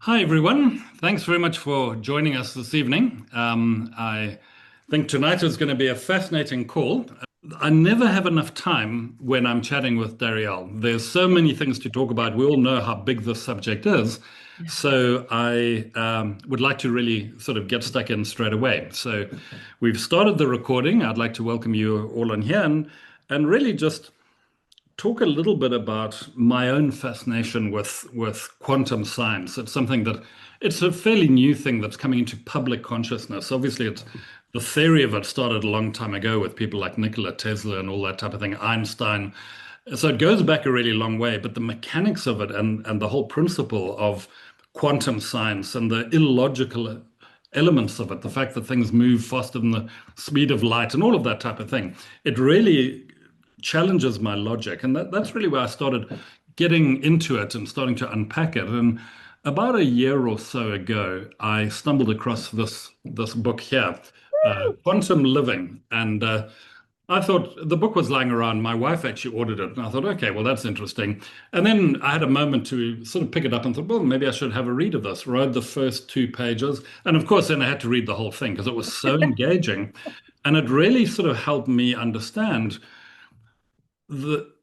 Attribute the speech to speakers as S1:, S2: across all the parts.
S1: Hi, everyone. Thanks very much for joining us this evening. I think tonight is going to be a fascinating call. I never have enough time when I'm chatting with Darielle. There's so many things to talk about. We all know how big this subject is. So I would like to really sort of get stuck in straight away. So we've started the recording. I'd like to welcome you all on here and really just talk a little bit about my own fascination with quantum science. It's something that it's a fairly new thing that's coming into public consciousness. Obviously, the theory of it started a long time ago with people like Nikola Tesla and all that type of thing, Einstein. So it goes back a really long way, but the mechanics of it and the whole principle of quantum science and the illogical elements of it, the fact that things move faster than the speed of light and all of that type of thing, it really challenges my logic. And that's really where I started getting into it and starting to unpack it. And about a year or so ago, I stumbled across this book here, Quantum Living. And I thought the book was lying around. My wife actually ordered it. And I thought, okay, well, that's interesting. And then I had a moment to sort of pick it up and thought, well, maybe I should have a read of this. Read the first two pages. And of course, then I had to read the whole thing because it was so engaging. And it really sort of helped me understand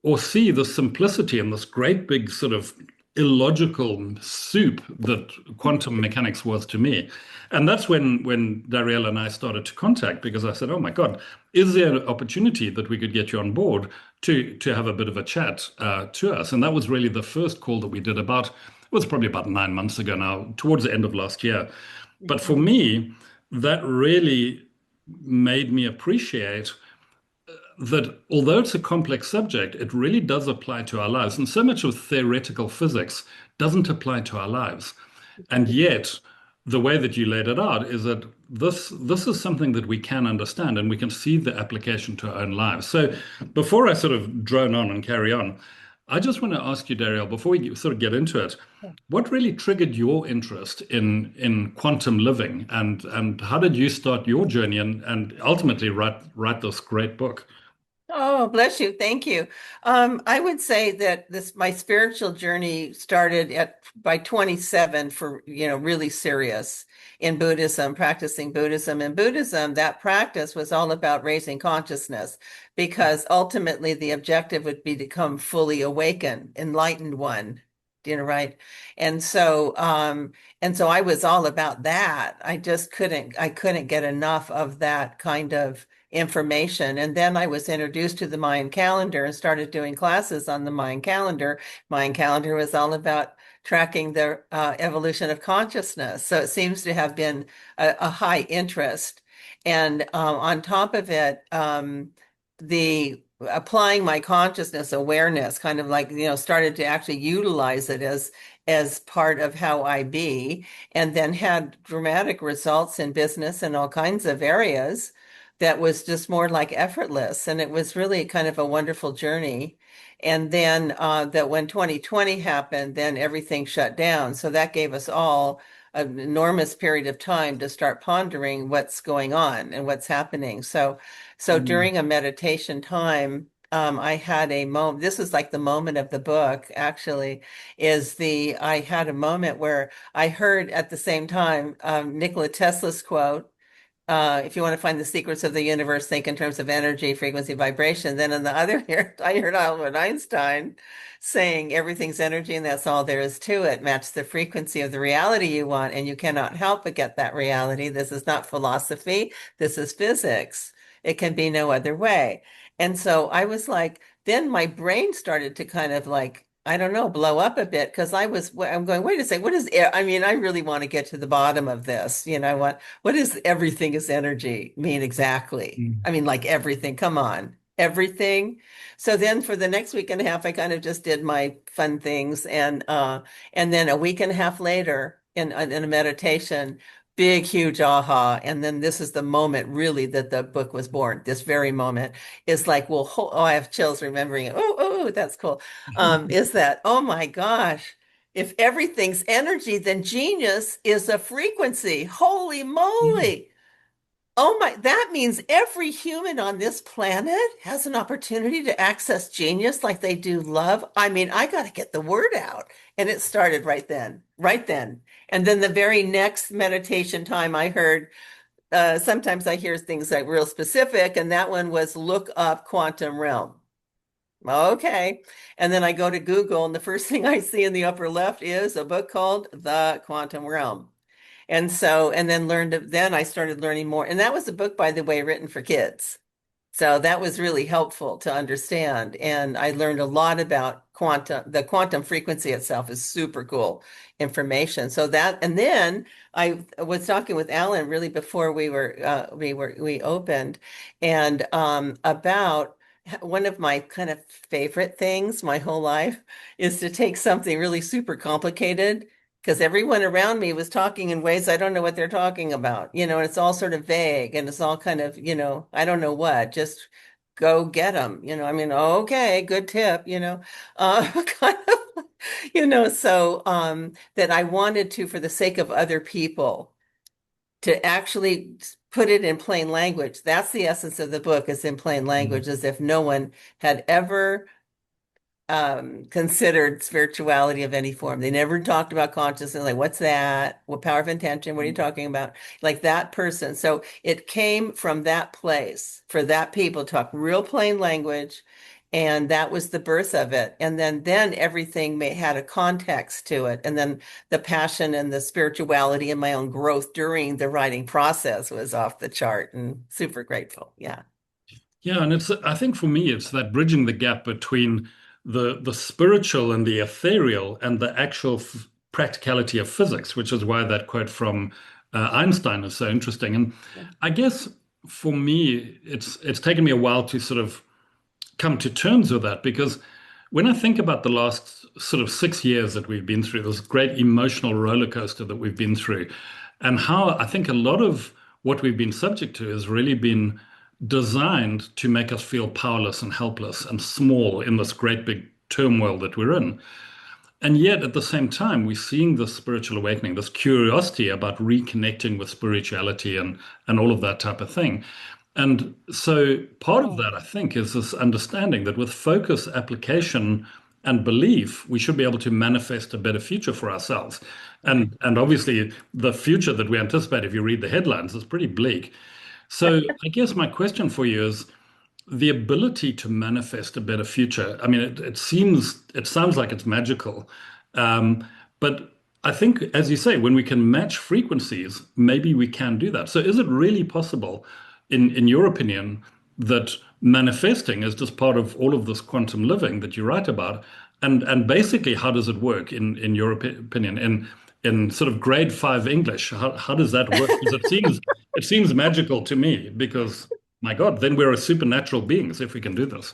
S1: or see the simplicity and this great big sort of illogical soup that quantum mechanics was to me. And that's when Darielle and I started to contact because I said, "Oh my God, is there an opportunity that we could get you on board to have a bit of a chat to us?" And that was really the first call that we did it was probably about 9 months ago now, towards the end of last year. But for me, that really made me appreciate that although it's a complex subject, it really does apply to our lives. And so much of theoretical physics doesn't apply to our lives. And yet, the way that you laid it out is that this is something that we can understand and we can see the application to our own lives. So before I sort of drone on and carry on, I just want to ask you, Dariel, before we sort of get into it, what really triggered your interest in quantum living and how did you start your journey and ultimately write this great book?
S2: Oh, bless you. Thank you. I would say that this my spiritual journey started at by 27 for, really serious in Buddhism, practicing Buddhism. In Buddhism, that practice was all about raising consciousness because ultimately the objective would be to become fully awakened, enlightened one. Right? And so I was all about that. I couldn't get enough of that kind of information. And then I was introduced to the Mayan calendar and started doing classes on the Mayan calendar. Mayan calendar was all about tracking the evolution of consciousness. So it seems to have been a high interest. And on top of it, the applying my consciousness awareness kind of like, started to actually utilize it as part of how I be, and then had dramatic results in business and all kinds of areas that was just more like effortless. And it was really kind of a wonderful journey. And then that when 2020 happened, then everything shut down. So that gave us all an enormous period of time to start pondering what's going on and what's happening. So
S1: Mm.
S2: during a meditation time, I had a moment. This is like the moment of the book, actually, I had a moment where I heard at the same time Nikola Tesla's quote, if you want to find the secrets of the universe, think in terms of energy, frequency, vibration. Then on the other hand, I heard Albert Einstein saying everything's energy and that's all there is to it. Match the frequency of the reality you want, and you cannot help but get that reality. This is not philosophy. This is physics. It can be no other way. And so I was like, then my brain started to kind of like, I don't know, blow up a bit because I'm going, wait a second, I mean, I really want to get to the bottom of this. What does everything is energy mean exactly?
S1: Mm.
S2: I mean, like everything, come on, everything. So then for the next week and a half, I kind of just did my fun things. And then a week and a half later in a meditation, big, huge aha. And then this is the moment really that the book was born. This very moment is like, well, I have chills remembering it. Oh, that's cool. Is that, oh my gosh. If everything's energy, then genius is a frequency. Holy
S1: Mm.
S2: moly. Oh my, that means every human on this planet has an opportunity to access genius like they do love. I mean, I got to get the word out. And it started right then, right then. And then the very next meditation time I heard, sometimes I hear things like real specific, and that one was look up quantum realm. Okay. And then I go to Google, and the first thing I see in the upper left is a book called The Quantum Realm. And so, and then then I started learning more. And that was a book, by the way, written for kids. So that was really helpful to understand. And I learned a lot about the quantum frequency itself is super cool information. So that, and then I was talking with Alan really before we opened, and about one of my kind of favorite things my whole life is to take something really super complicated, because everyone around me was talking in ways I don't know what they're talking about, and it's all sort of vague and it's all kind of, I don't know what, just go get them, I mean, okay, good tip, kind of, so that I wanted to, for the sake of other people, to actually put it in plain language. That's the essence of the book, is in plain
S1: Mm.
S2: language, as if no one had ever considered spirituality of any form. They never talked about consciousness, like, what's that? What power of intention? What are you talking about? Like that person. So it came from that place for that people to talk real plain language. And that was the birth of it. And then everything had a context to it. And then the passion and the spirituality and my own growth during the writing process was off the chart, and super grateful. Yeah.
S1: Yeah, and I think for me it's that bridging the gap between the spiritual and the ethereal and the actual practicality of physics, which is why that quote from Einstein is so interesting. And I guess for me, it's taken me a while to sort of come to terms with that, because when I think about the last sort of 6 years that we've been through, this great emotional roller coaster that we've been through, and how I think a lot of what we've been subject to has really been designed to make us feel powerless and helpless and small in this great big turmoil that we're in. And yet, at the same time, we're seeing this spiritual awakening, this curiosity about reconnecting with spirituality and all of that type of thing. And so, part of
S2: Oh,
S1: that, I think, is this understanding that with focus, application, and belief, we should be able to manifest a better future for ourselves.
S2: right.
S1: And obviously, the future that we anticipate, if you read the headlines, is pretty bleak. So, I guess my question for you is the ability to manifest a better future. I mean, it sounds like it's magical, um, but I think, as you say, when we can match frequencies, maybe we can do that. So, is it really possible, in your opinion, that manifesting is just part of all of this quantum living that you write about? And basically, how does it work in your opinion, in sort of grade 5 English? How does that work? Because it seems magical to me, because my God, then we're a supernatural beings if we can do this.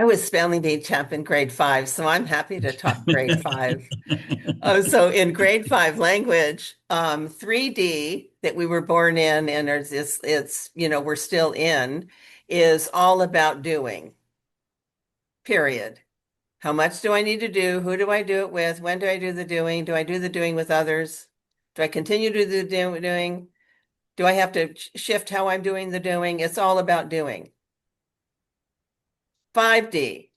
S2: I was spelling bee champ in grade 5, so I'm happy to talk grade 5. Oh, so in grade 5 language, 3D that we were born in, and we're still in, is all about doing, period. How much do I need to do? Who do I do it with? When do I do the doing? Do I do the doing with others? Do I continue to do the doing? Do I have to shift how I'm doing the doing? It's all about doing. 5D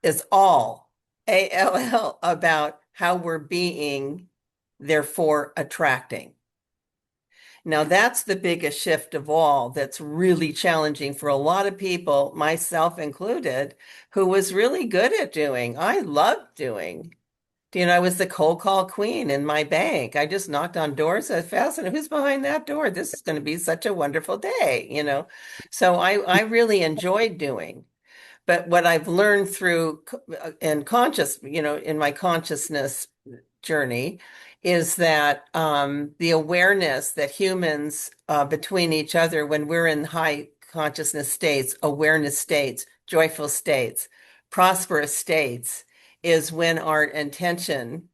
S2: is all ALL about how we're being, therefore attracting. Now, that's the biggest shift of all that's really challenging for a lot of people, myself included, who was really good at doing. I loved doing. I was the cold call queen in my bank. I just knocked on doors. I fascinated. Who's behind that door? This is going to be such a wonderful day. So I really enjoyed doing. But what I've learned through in my consciousness journey is that the awareness that humans between each other, when we're in high consciousness states, awareness states, joyful states, prosperous states, is when our intention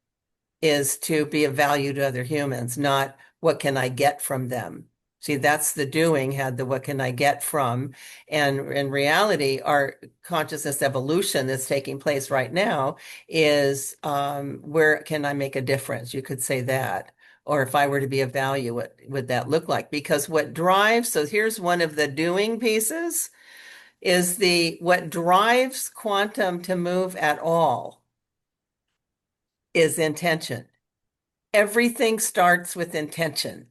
S2: is to be of value to other humans, not what can I get from them. See, that's the doing had the what can I get from. And in reality, our consciousness evolution that's taking place right now is where can I make a difference? You could say that. Or if I were to be of value, what would that look like? Because what drives, so here's one of the doing pieces, is the what drives quantum to move at all is intention. Everything starts with intention.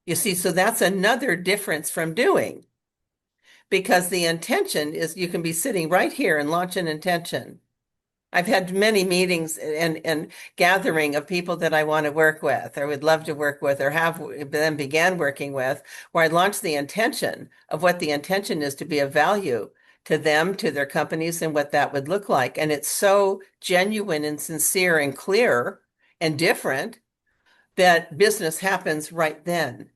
S2: You see, so that's another difference from doing, because the intention is you can be sitting right here and launch an intention. I've had many meetings and gathering of people that I want to work with or would love to work with or have then began working with, where I launch the intention of what the intention is to be of value to them, to their companies, and what that would look like. And it's so genuine and sincere and clear and different that business happens right then.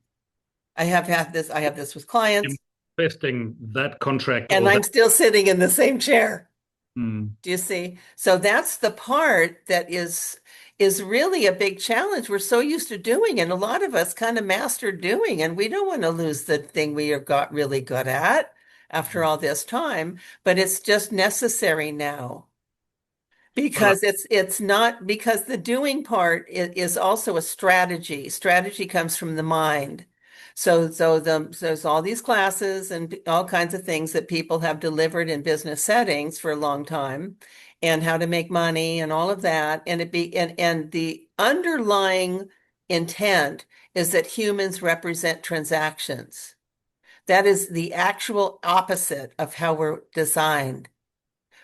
S2: I have this with clients,
S1: Investing that contract
S2: and
S1: or
S2: I'm
S1: that.
S2: still sitting in the same chair.
S1: Hmm.
S2: Do you see? So that's the part that is really a big challenge. We're so used to doing, and a lot of us kind of mastered doing, and we don't want to lose the thing we have got really good at after all this time, but it's just necessary now.
S1: Well,
S2: Because it's not because the doing part is also a strategy. Strategy comes from the mind. So there's all these classes and all kinds of things that people have delivered in business settings for a long time, and how to make money and all of that. And the underlying intent is that humans represent transactions. That is the actual opposite of how we're designed.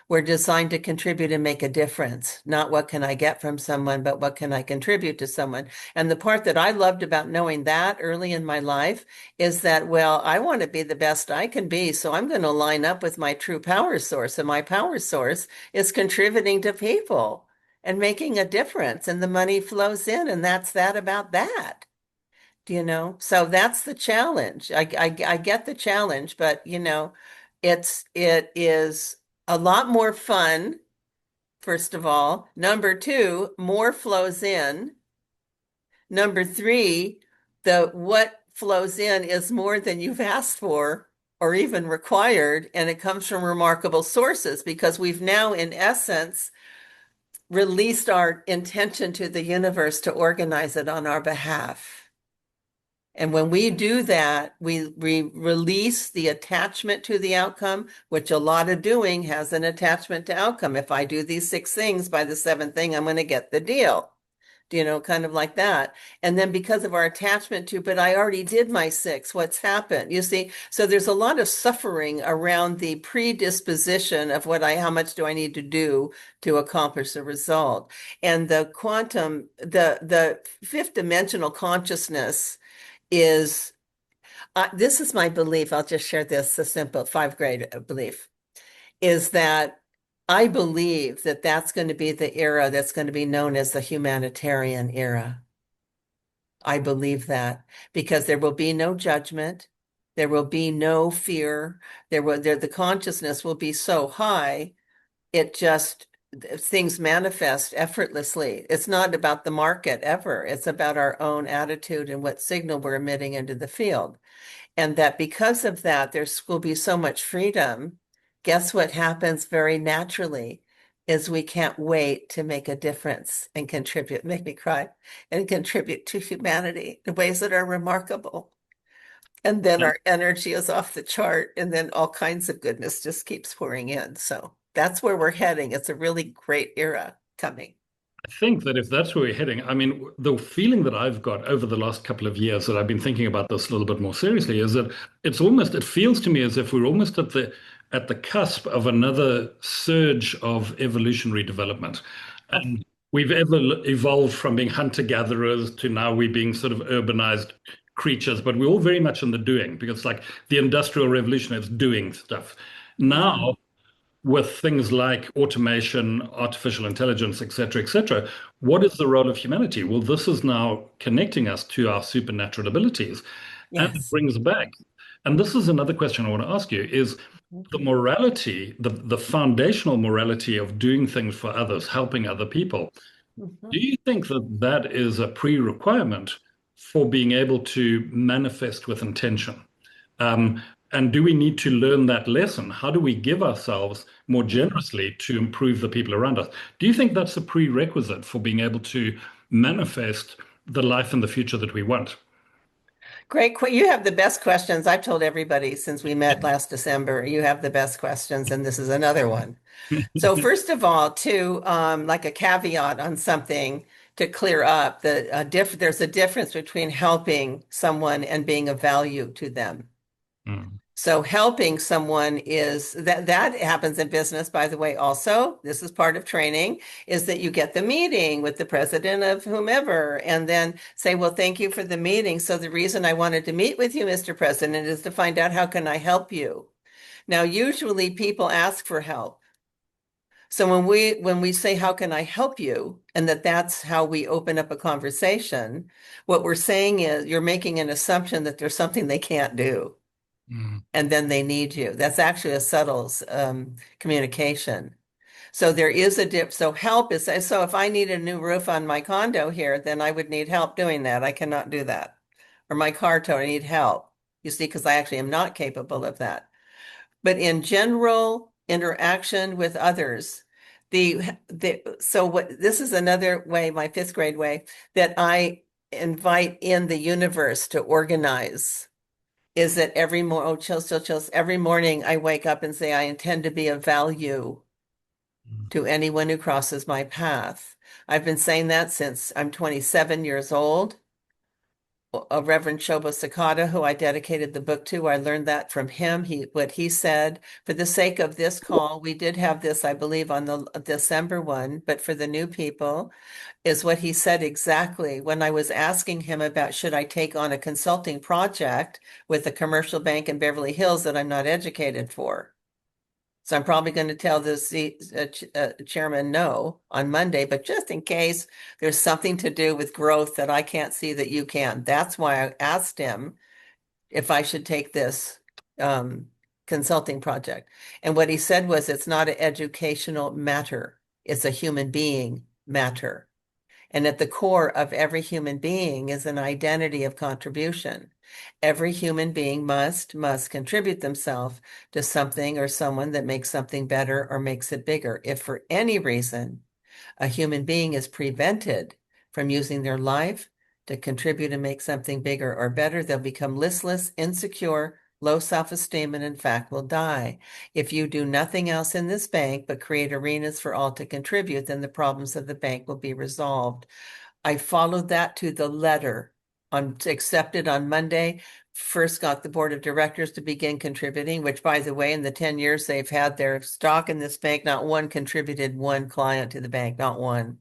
S2: We're designed to contribute and make a difference, not what can I get from someone, but what can I contribute to someone. And the part that I loved about knowing that early in my life is that, well, I want to be the best I can be. So I'm going to line up with my true power source. And my power source is contributing to people and making a difference. And the money flows in. And that's that about that. Do you know? So that's the challenge. I get the challenge, but it is a lot more fun, first of all. Number two, more flows in. Number three, the what flows in is more than you've asked for or even required, and it comes from remarkable sources because we've now, in essence, released our intention to the universe to organize it on our behalf. And when we do that, we release the attachment to the outcome, which a lot of doing has an attachment to outcome. If I do these 6 things by the seventh thing, I'm going to get the deal. Kind of like that. And then because of our attachment to, but I already did my 6, what's happened? You see, so there's a lot of suffering around the predisposition of how much do I need to do to accomplish a result. And the quantum, the fifth dimensional consciousness is this is my belief. I'll just share this, a simple 5th grade belief is that I believe that that's going to be the era that's going to be known as the humanitarian era. I believe that because there will be no judgment, there will be no fear, the consciousness will be so high, it just things manifest effortlessly. It's not about the market ever. It's about our own attitude and what signal we're emitting into the field. And that because of that, there will be so much freedom. Guess what happens very naturally is we can't wait to make a difference and contribute, make me cry, and contribute to humanity in ways that are remarkable. And then our energy is off the chart, and then all kinds of goodness just keeps pouring in. So that's where we're heading. It's a really great era coming.
S1: I think that if that's where we're heading, I mean, the feeling that I've got over the last couple of years that I've been thinking about this a little bit more seriously is that it feels to me as if we're almost at the cusp of another surge of evolutionary development. And we've evolved from being hunter-gatherers to now we being sort of urbanized creatures, but we're all very much in the doing because like the Industrial Revolution is doing stuff. Now with things like automation, artificial intelligence, et cetera, what is the role of humanity? Well, this is now connecting us to our supernatural abilities. And it
S2: Yes.
S1: brings back, and this is another question I want to ask you, is the morality, the foundational morality of doing things for others, helping other people. Do
S2: Mhm.
S1: you think that that is a pre-requirement for being able to manifest with intention? Um, and do we need to learn that lesson? How do we give ourselves more
S2: Mhm.
S1: generously to improve the people around us? Do you think that's a prerequisite for being able to manifest the life and the future that we want?
S2: Great. You have the best questions. I've told everybody since we met last December, you have the best questions, and this is another one. So first of all, to like a caveat on something to clear up, there's a difference between helping someone and being of value to them.
S1: Mm,
S2: So helping someone is that happens in business, by the way, also. This is part of training, is that you get the meeting with the president of whomever and then say, well, thank you for the meeting. So the reason I wanted to meet with you, Mr. President, is to find out how can I help you? Now, usually people ask for help. So when we say, how can I help you? And that's how we open up a conversation, what we're saying is you're making an assumption that there's something they can't do
S1: mm,
S2: and then they need you. That's actually a subtle communication. So there is a dip. So help is so if I need a new roof on my condo here, then I would need help doing that. I cannot do that. Or my car towed, I need help. You see, because I actually am not capable of that. But in general interaction with others, so what this is another way, my fifth grade way, that I invite in the universe to organize is that oh, chills, chills, chills. Every morning I wake up and say, I intend to be of value
S1: mm,
S2: to anyone who crosses my path. I've been saying that since I'm 27 years old. Reverend Shobo Sakata, who I dedicated the book to, I learned that from him. What he said, for the sake of this call, we did have this, I believe, on the December one, but for the new people, is what he said exactly when I was asking him about should I take on a consulting project with a commercial bank in Beverly Hills that I'm not educated for. So I'm probably going to tell the chairman no on Monday, but just in case there's something to do with growth that I can't see that you can. That's why I asked him if I should take this consulting project. And what he said was it's not an educational matter. It's a human being matter. And at the core of every human being is an identity of contribution. Every human being must contribute themselves to something or someone that makes something better or makes it bigger. If for any reason a human being is prevented from using their life to contribute and make something bigger or better, they'll become listless, insecure, low self-esteem, and in fact will die. If you do nothing else in this bank but create arenas for all to contribute, then the problems of the bank will be resolved. I followed that to the letter. Accepted on Monday. First got the board of directors to begin contributing, which by the way, in the 10 years they've had their stock in this bank, not one contributed one client to the bank, not one.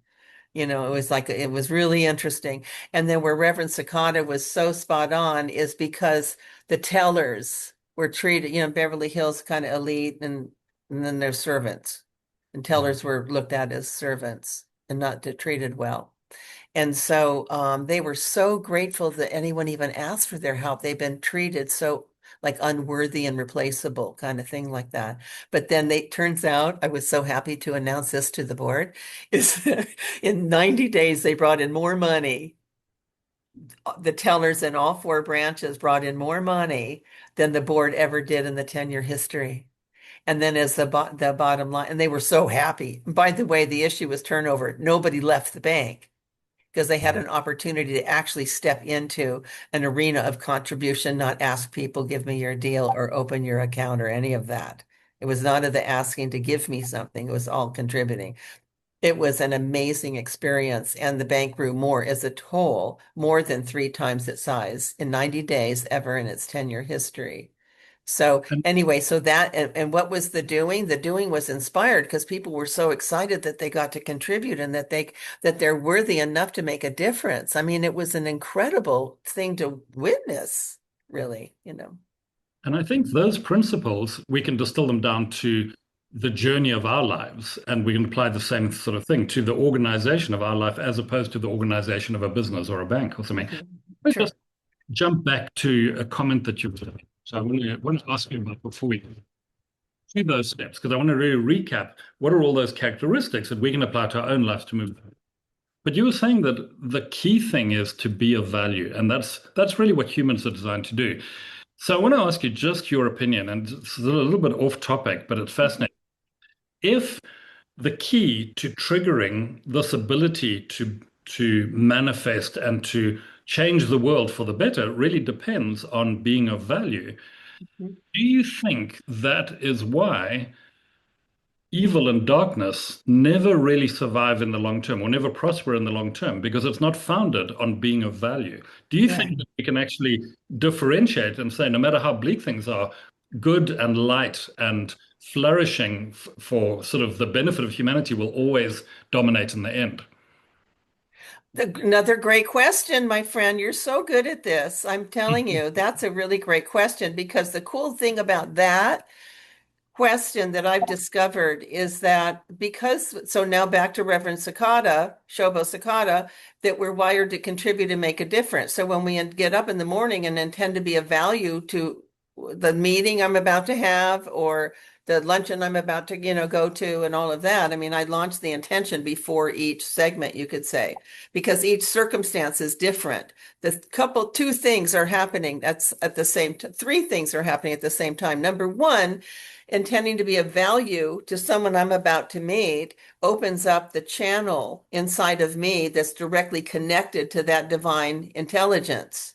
S2: It was really interesting. And then where Reverend Sakata was so spot on is because the tellers were treated, Beverly Hills kind of elite and then their servants. And
S1: mm.
S2: tellers were looked at as servants and not treated well. And so they were so grateful that anyone even asked for their help. They've been treated so like unworthy and replaceable kind of thing like that. But then turns out, I was so happy to announce this to the board, is in 90 days, they brought in more money. The tellers in all four branches brought in more money than the board ever did in the 10-year history. And then as the bottom line, and they were so happy. By the way, the issue was turnover. Nobody left the bank because they had an opportunity to actually step into an arena of contribution, not ask people, give me your deal or open your account or any of that. It was not of the asking to give me something. It was all contributing. It was an amazing experience, and the bank grew more as a whole, more than 3 times its size in 90 days ever in its 10-year history. So
S1: And
S2: anyway, so that and what was the doing? The doing was inspired because people were so excited that they got to contribute and that they're worthy enough to make a difference. I mean, it was an incredible thing to witness, really.
S1: and I think those principles, we can distill them down to the journey of our lives, and we can apply the same sort of thing to the organization of our life as opposed to the organization of a business or a bank or something.
S2: Mhm.
S1: Let me
S2: Sure.
S1: just jump back to a comment that you've made. So I want to ask you about before we do those steps, because I want to really recap what are all those characteristics that we can apply to our own lives to move. But you were saying that the key thing is to be of value, and that's really what humans are designed to do. So I want to ask you just your opinion, and it's a little bit off topic, but it's fascinating. If the key to triggering this ability to to manifest and to change the world for the better really depends on being of value. Do you think that is why evil and darkness never really survive in the long term or never prosper in the long term because it's not founded on being of value? Do you
S2: Yeah.
S1: think that we can actually differentiate and say, no matter how bleak things are, good and light and flourishing for sort of the benefit of humanity will always dominate in the end?
S2: Another great question, my friend. You're so good at this. I'm telling you, that's a really great question because the cool thing about that question that I've discovered is that so now back to Reverend Sakata, Shobo Sakata, that we're wired to contribute and make a difference. So when we get up in the morning and intend to be of value to the meeting I'm about to have or the luncheon I'm about to, go to and all of that. I mean, I launched the intention before each segment, you could say, because each circumstance is different. Two things are happening. That's at the same time. Three things are happening at the same time. Number one, intending to be of value to someone I'm about to meet opens up the channel inside of me that's directly connected to that divine intelligence.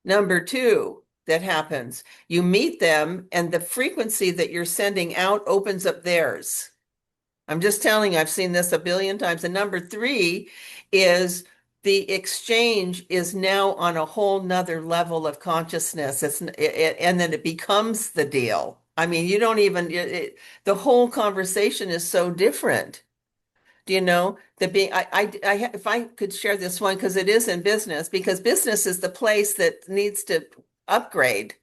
S2: Number two, that happens, you meet them and the frequency that you're sending out opens up theirs. I'm just telling you, I've seen this a billion times. And number three is the exchange is now on a whole nother level of consciousness. And then it becomes the deal. I mean, you don't even, the whole conversation is so different. Do you know that if I could share this one, because it is in business, because business is the place that needs to upgrade.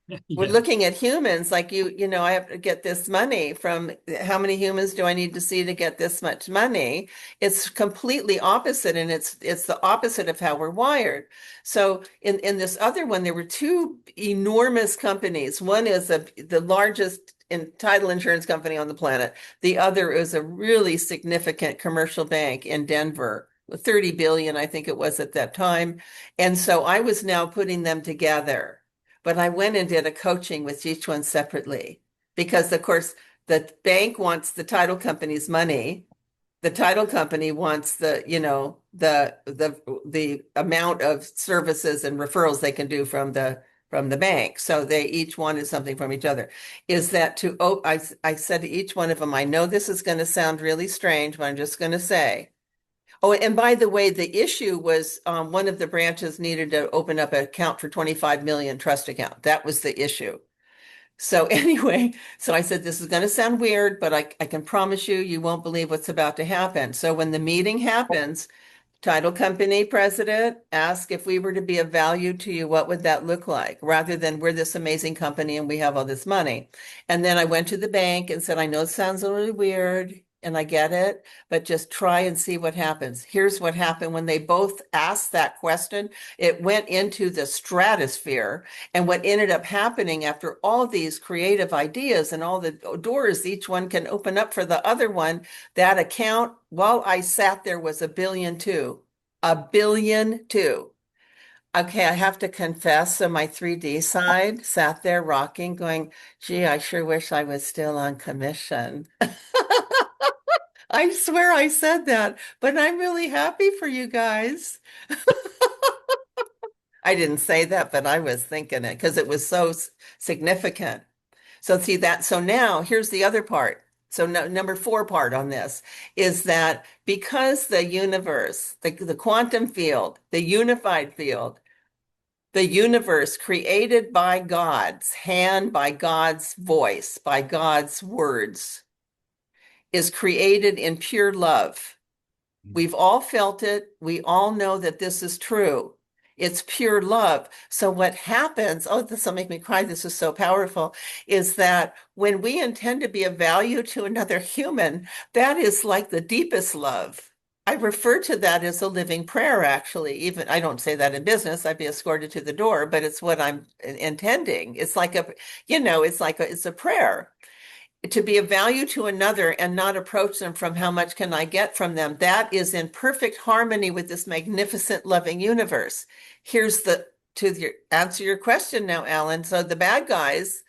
S2: We're
S1: Yeah.
S2: looking at humans like I have to get this money from how many humans do I need to see to get this much money? It's completely opposite, and it's the opposite of how we're wired. So in this other one, there were two enormous companies. One is the largest title insurance company on the planet. The other is a really significant commercial bank in Denver. 30 billion, I think it was at that time. And so I was now putting them together. But I went and did a coaching with each one separately because, of course, the bank wants the title company's money. The title company wants the amount of services and referrals they can do from the bank. So they each wanted something from each other. Is that I said to each one of them, I know this is going to sound really strange, but I'm just going to say, oh, and by the way, the issue was one of the branches needed to open up an account for 25 million trust account. That was the issue. So anyway, so I said, this is going to sound weird, but I can promise you, you won't believe what's about to happen. So when the meeting happens, title company president asked if we were to be of value to you, what would that look like? Rather than we're this amazing company and we have all this money. And then I went to the bank and said, I know it sounds a little weird and I get it, but just try and see what happens. Here's what happened when they both asked that question. It went into the stratosphere. And what ended up happening after all these creative ideas and all the doors each one can open up for the other one, that account, while I sat there, was a billion two. A billion two. Okay, I have to confess. So my 3D side sat there rocking, going, gee, I sure wish I was still on commission. I swear I said that, but I'm really happy for you guys. I didn't say that, but I was thinking it because it was so significant. So see that. So now here's the other part. So no, number four part on this is that because the universe, the quantum field, the unified field, the universe created by God's hand, by God's voice, by God's words, is created in pure love. We've all felt it. We all know that this is true. It's pure love. So what happens, oh, this will make me cry. This is so powerful, is that when we intend to be of value to another human, that is like the deepest love. I refer to that as a living prayer, actually. Even I don't say that in business, I'd be escorted to the door, but it's what I'm intending. It's like it's a prayer to be of value to another and not approach them from how much can I get from them. That is in perfect harmony with this magnificent loving universe. Here's answer your question now, Alan. So the bad guys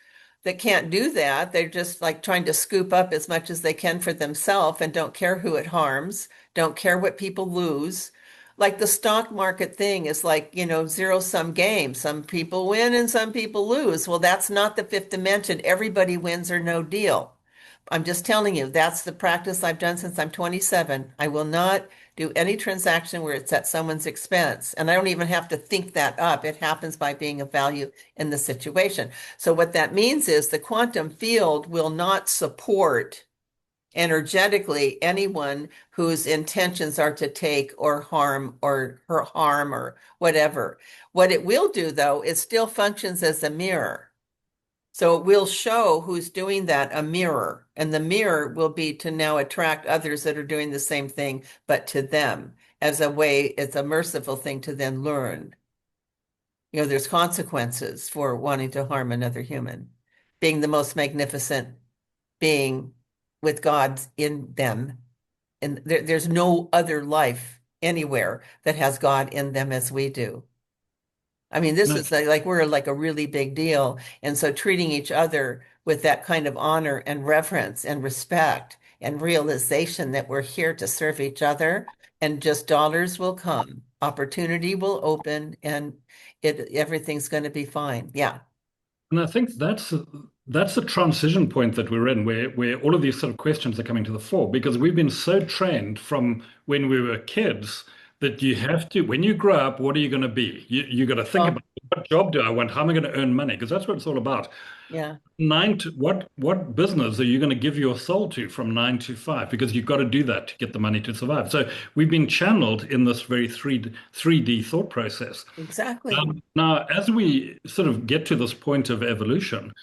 S2: that can't do that, they're just like trying to scoop up as much as they can for themselves and don't care who it harms, don't care what people lose. Like the stock market thing is like, zero-sum game. Some people win and some people lose. Well, that's not the fifth dimension. Everybody wins or no deal. I'm just telling you, that's the practice I've done since I'm 27. I will not do any transaction where it's at someone's expense. And I don't even have to think that up. It happens by being of value in the situation. So what that means is the quantum field will not support energetically anyone whose intentions are to take or harm or whatever. What it will do, though, is still functions as a mirror. So it will show who's doing that, a mirror. And the mirror will be to now attract others that are doing the same thing, but to them as a way, it's a merciful thing to then learn. There's consequences for wanting to harm another human, being the most magnificent being with God in them. And there's no other life anywhere that has God in them as we do. I mean, this
S1: No,
S2: is like we're like a really big deal. And so treating each other with that kind of honor and reverence and respect and realization that we're here to serve each other and just dollars will come, opportunity will open, and everything's going to be fine. Yeah.
S1: and I think that's the transition point that we're in, where all of these sort of questions are coming to the fore, because we've been so trained from when we were kids that you have to, when you grow up, what are you going to be? You got to think
S2: Oh,
S1: about what job do I want? How am I going to earn money? Because that's what it's all about.
S2: yeah.
S1: What business are you going to give your soul to from 9 to 5? Because you've got to do that to get the money to survive. So we've been channeled in this very 3D thought process.
S2: Exactly.
S1: Now, as we sort of get to this point of evolution,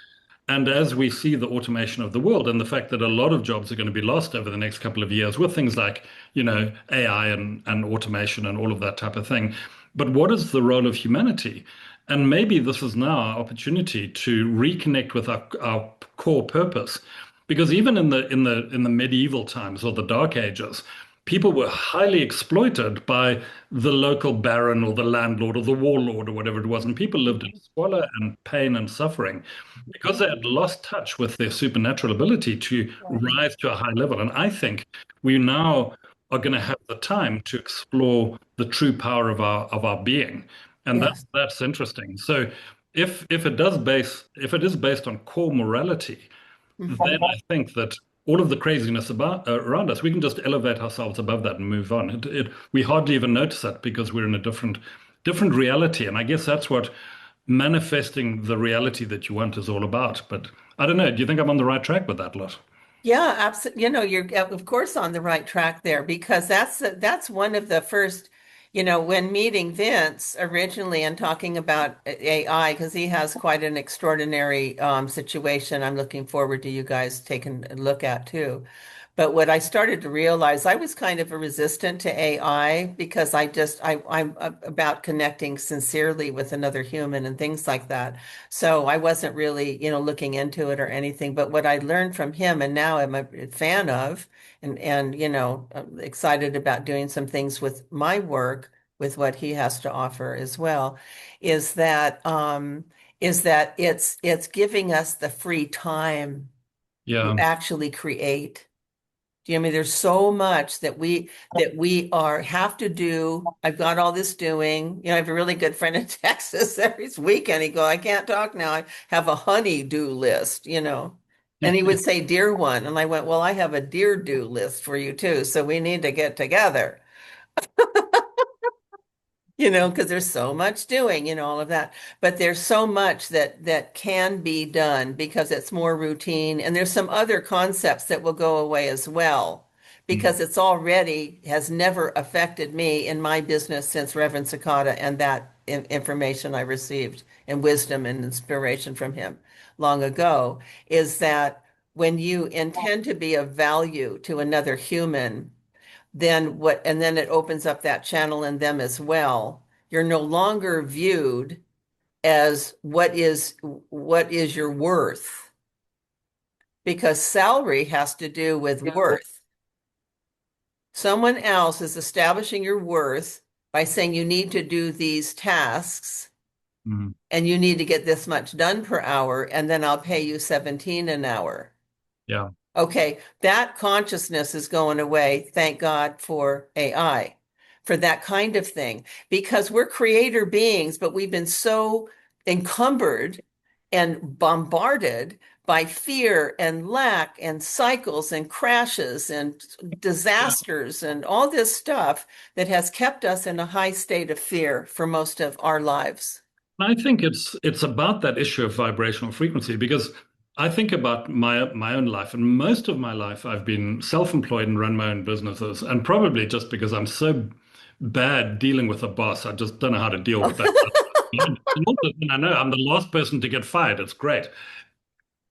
S1: and as we see the automation of the world and the fact that a lot of jobs are going to be lost over the next couple of years with things like, AI and automation and all of that type of thing. But what is the role of humanity? And maybe this is now our opportunity to reconnect with our core purpose. Because even in the medieval times or the Dark Ages, people were highly exploited by the local baron or the landlord or the warlord or whatever it was. And people lived in squalor and pain and suffering because they had lost touch with their supernatural ability to
S2: Right.
S1: rise to a high level. And I think we now are going to have the time to explore the true power of our being. And
S2: Yes.
S1: that's interesting. So if it is based on core morality, then
S2: Mhm.
S1: I think that all of the craziness around us, we can just elevate ourselves above that and move on. We hardly even notice it because we're in a different reality. And I guess that's what manifesting the reality that you want is all about. But I don't know. Do you think I'm on the right track with that lot?
S2: Yeah, absolutely. You're of course on the right track there because that's one of the first, when meeting Vince originally and talking about AI, because he has quite an extraordinary situation. I'm looking forward to you guys taking a look at too. But what I started to realize, I was kind of a resistant to AI because I'm about connecting sincerely with another human and things like that. So I wasn't really, looking into it or anything. But what I learned from him, and now I'm a fan of, and I'm excited about doing some things with my work, with what he has to offer as well, is that it's giving us the free time to
S1: Yeah.
S2: actually create. Do you know what I mean? There's so much that we are have to do. I've got all this doing. I have a really good friend in Texas. Every weekend he go, I can't talk now. I have a honey-do list. And he would say, dear one. And I went, well, I have a dear do list for you too. So we need to get together. Because there's so much doing, all of that. But there's so much that can be done because it's more routine. And there's some other concepts that will go away as well,
S1: Mm.
S2: because it's already has never affected me in my business since Reverend Sakata and that information I received and wisdom and inspiration from him long ago, is that when you intend to be of value to another human, and then it opens up that channel in them as well. You're no longer viewed as what is your worth, because salary has to do with worth. Someone else is establishing your worth by saying you need to do these tasks
S1: Mm.
S2: and you need to get this much done per hour, and then I'll pay you 17 an hour.
S1: Yeah.
S2: Okay, that consciousness is going away. Thank God for AI, for that kind of thing, because we're creator beings, but we've been so encumbered and bombarded by fear and lack and cycles and crashes and
S1: Yeah.
S2: disasters and all this stuff that has kept us in a high state of fear for most of our lives.
S1: I think it's about that issue of vibrational frequency because I think about my own life, and most of my life I've been self-employed and run my own businesses, and probably just because I'm so bad dealing with a boss, I just don't know how to deal with that. And also, I know I'm the last person to get fired. It's great.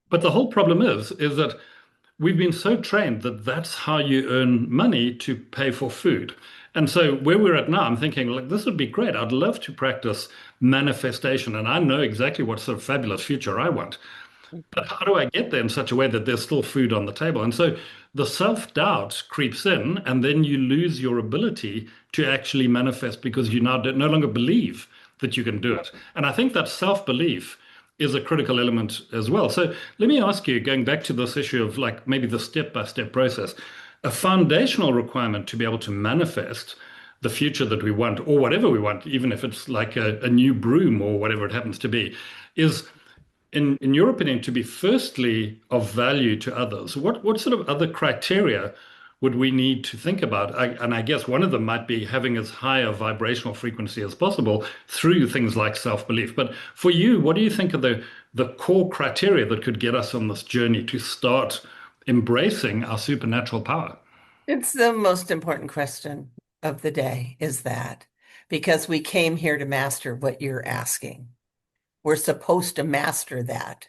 S1: But the whole problem is that we've been so trained that that's how you earn money to pay for food. And so where we're at now, I'm thinking, like, this would be great. I'd love to practice manifestation, and I know exactly what sort of fabulous future I want. But how do I get there in such a way that there's still food on the table? And so the self-doubt creeps in, and then you lose your ability to actually manifest because you now no longer believe that you can do it. And I think that self-belief is a critical element as well. So let me ask you, going back to this issue of like maybe the step-by-step process, a foundational requirement to be able to manifest the future that we want, or whatever we want, even if it's like a new broom or whatever it happens to be, is in your opinion, to be firstly of value to others, what sort of other criteria would we need to think about? And I guess one of them might be having as high a vibrational frequency as possible through things like self-belief. But for you, what do you think are the core criteria that could get us on this journey to start embracing our supernatural power?
S2: It's the most important question of the day, is that because we came here to master what you're asking. We're supposed to master that.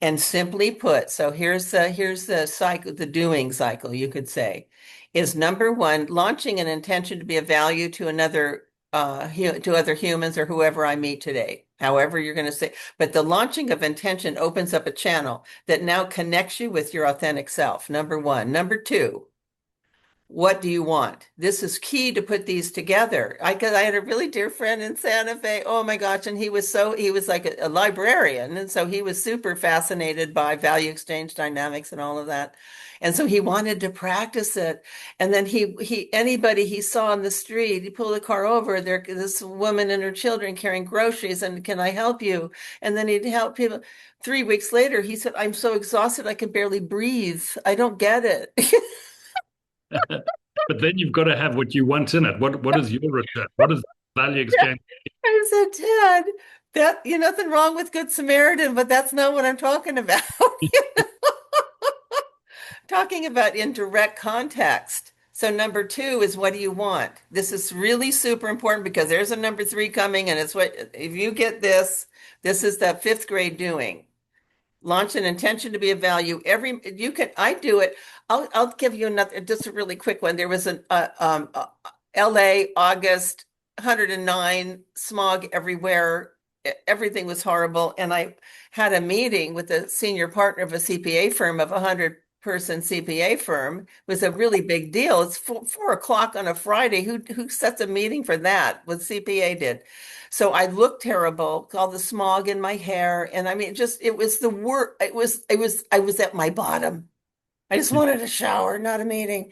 S2: And simply put, so here's the cycle, the doing cycle, you could say, is number one, launching an intention to be of value to another to other humans or whoever I meet today. However, you're going to say, but the launching of intention opens up a channel that now connects you with your authentic self. Number one. Number two, what do you want? This is key to put these together. Because I had a really dear friend in Santa Fe. Oh my gosh. And he was like a librarian. And so he was super fascinated by value exchange dynamics and all of that. And so he wanted to practice it. And then anybody he saw on the street, he pulled the car over, there, this woman and her children carrying groceries. And can I help you? And then he'd help people. 3 weeks later, he said, I'm so exhausted, I can barely breathe. I don't get it.
S1: But then you've got to have what you want in it. What is your return? What is value exchange?
S2: I said, Ted, nothing wrong with Good Samaritan, but that's not what I'm talking about. Talking about in direct context. So number two is, what do you want? This is really super important because there's a number three coming, and it's what if you get this, this is the fifth grade doing. Launch an intention to be of value. I do it. I'll give you another, just a really quick one. There was an LA August 109 smog everywhere. Everything was horrible. And I had a meeting with the senior partner of a CPA firm, of a 100-person CPA firm. It was a really big deal. It's 4 o'clock on a Friday. Who sets a meeting for that? What CPA did. So I looked terrible, all the smog in my hair. And I mean, it was the worst. I was at my bottom. I just wanted a shower, not a meeting.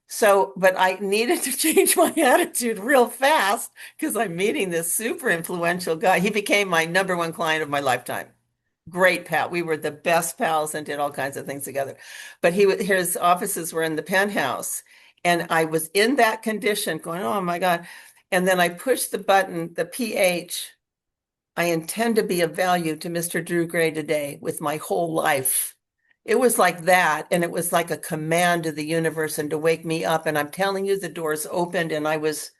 S2: So, but I needed to change my attitude real fast because I'm meeting this super influential guy. He became my number one client of my lifetime. Great pal. We were the best pals and did all kinds of things together. But his offices were in the penthouse. And I was in that condition going, oh my God. And then I pushed the button, the PH. I intend to be of value to Mr. Drew Gray today with my whole life. It was like that. And it was like a command to the universe and to wake me up. And I'm telling you, the doors opened and I was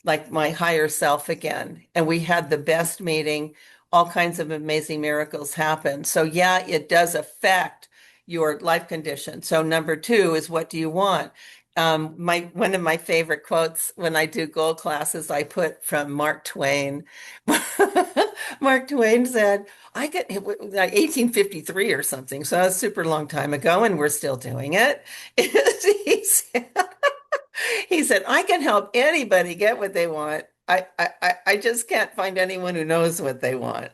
S2: like my higher self again. And we had the best meeting. All kinds of amazing miracles happened. So yeah, it does affect your life condition. So number two is, what do you want? One of my favorite quotes when I do gold classes, I put from Mark Twain. Mark Twain said, I get it was like 1853 or something. So that's a super long time ago, and we're still doing it. He said, he said, I can help anybody get what they want. I just can't find anyone who knows what they want.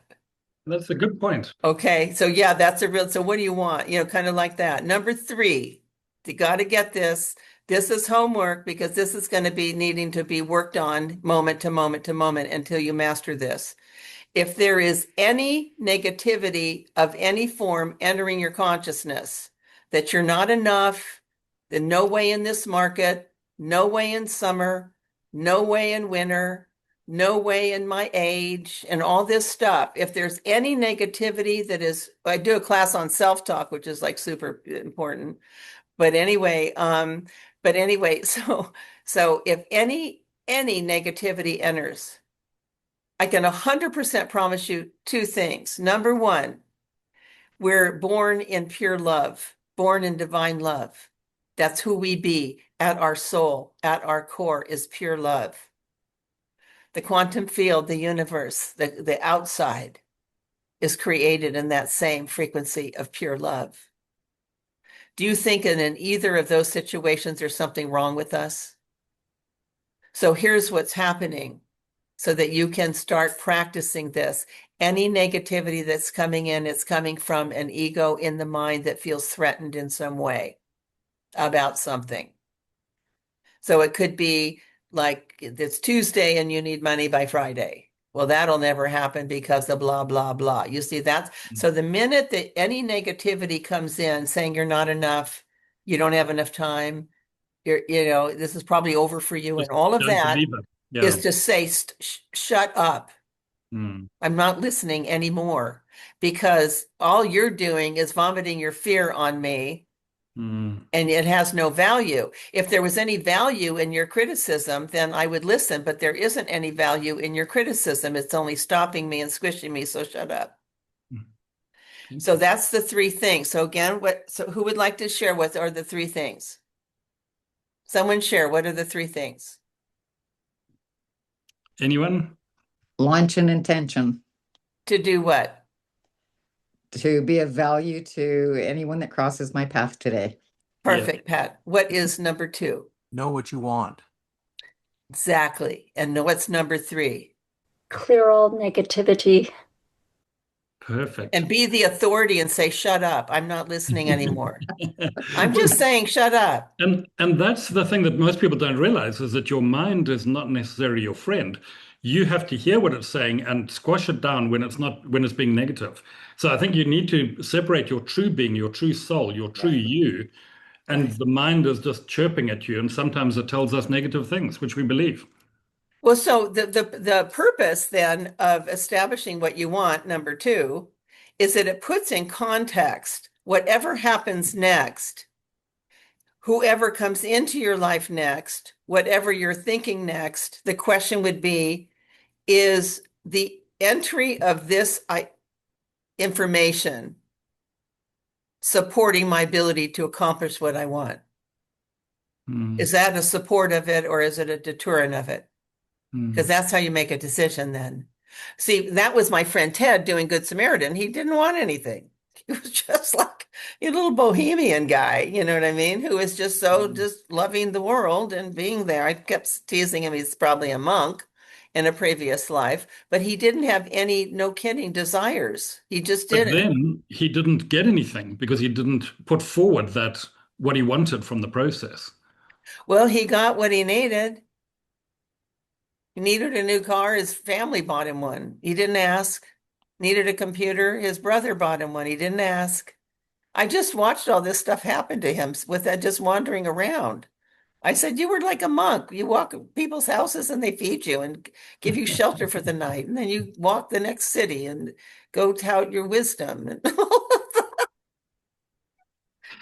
S1: That's a good point.
S2: Okay, so yeah, that's a real, so what do you want? Kind of like that. Number three, you got to get this. This is homework because this is going to be needing to be worked on moment to moment to moment until you master this. If there is any negativity of any form entering your consciousness, that you're not enough, then no way in this market, no way in summer, no way in winter, no way in my age, and all this stuff. If there's any negativity that is, I do a class on self-talk, which is like super important. But anyway, so if any negativity enters, I can 100% promise you two things. Number one, we're born in pure love, born in divine love. That's who we be at our soul, at our core is pure love. The quantum field, the universe, the outside is created in that same frequency of pure love. Do you think in either of those situations there's something wrong with us? So here's what's happening so that you can start practicing this. Any negativity that's coming in, it's coming from an ego in the mind that feels threatened in some way about something. So it could be like it's Tuesday and you need money by Friday. Well, that'll never happen because of blah, blah, blah. You see, that's so the minute that any negativity comes in saying you're not enough, you don't have enough time, this is probably over for you, and
S1: Just
S2: all of
S1: don't
S2: that
S1: believe it. Yeah.
S2: is to say, shut up.
S1: Mm,
S2: I'm not listening anymore because all you're doing is vomiting your fear on me
S1: mm.
S2: and it has no value. If there was any value in your criticism, then I would listen, but there isn't any value in your criticism. It's only stopping me and squishing me, so shut up.
S1: Mm. Thank
S2: So
S1: you.
S2: that's the three things. So again, so who would like to share what are the three things? Someone share, what are the three things?
S1: Anyone?
S3: Launch an intention
S2: To do what?
S3: to be of value to anyone that crosses my path today.
S1: Yeah.
S2: Perfect, Pat. What is number two?
S4: Know what you want.
S2: Exactly. And what's number three?
S5: Clear all negativity.
S1: Perfect.
S2: And be the authority and say, shut up. I'm not listening anymore. I'm just saying, shut up.
S1: And that's the thing that most people don't realize is that your mind is not necessarily your friend. You have to hear what it's saying and squash it down when it's being negative. So I think you need to separate your true being, your true soul, your true
S2: Right.
S1: you, and
S2: Right.
S1: the mind is just chirping at you. And sometimes it tells us negative things, which we believe.
S2: Well, so the purpose then of establishing what you want, number two, is that it puts in context whatever happens next, whoever comes into your life next, whatever you're thinking next, the question would be, is the entry of this information supporting my ability to accomplish what I want?
S1: Mm,
S2: Is that a support of it or is it a deterrent of it? Because
S1: mm,
S2: that's how you make a decision then. See, that was my friend Ted doing Good Samaritan. He didn't want anything. He was just like a little bohemian guy, you know what I mean? Who was just so
S1: mm.
S2: just loving the world and being there. I kept teasing him. He's probably a monk in a previous life, but he didn't have any, no kidding, desires. He just
S1: But
S2: didn't.
S1: then he didn't get anything because he didn't put forward that what he wanted from the process.
S2: Well, he got what he needed. He needed a new car. His family bought him one. He didn't ask. Needed a computer. His brother bought him one. He didn't ask. I just watched all this stuff happen to him with that just wandering around. I said, you were like a monk. You walk people's houses and they feed you and give you shelter for the night. And then you walk the next city and go tout your wisdom. And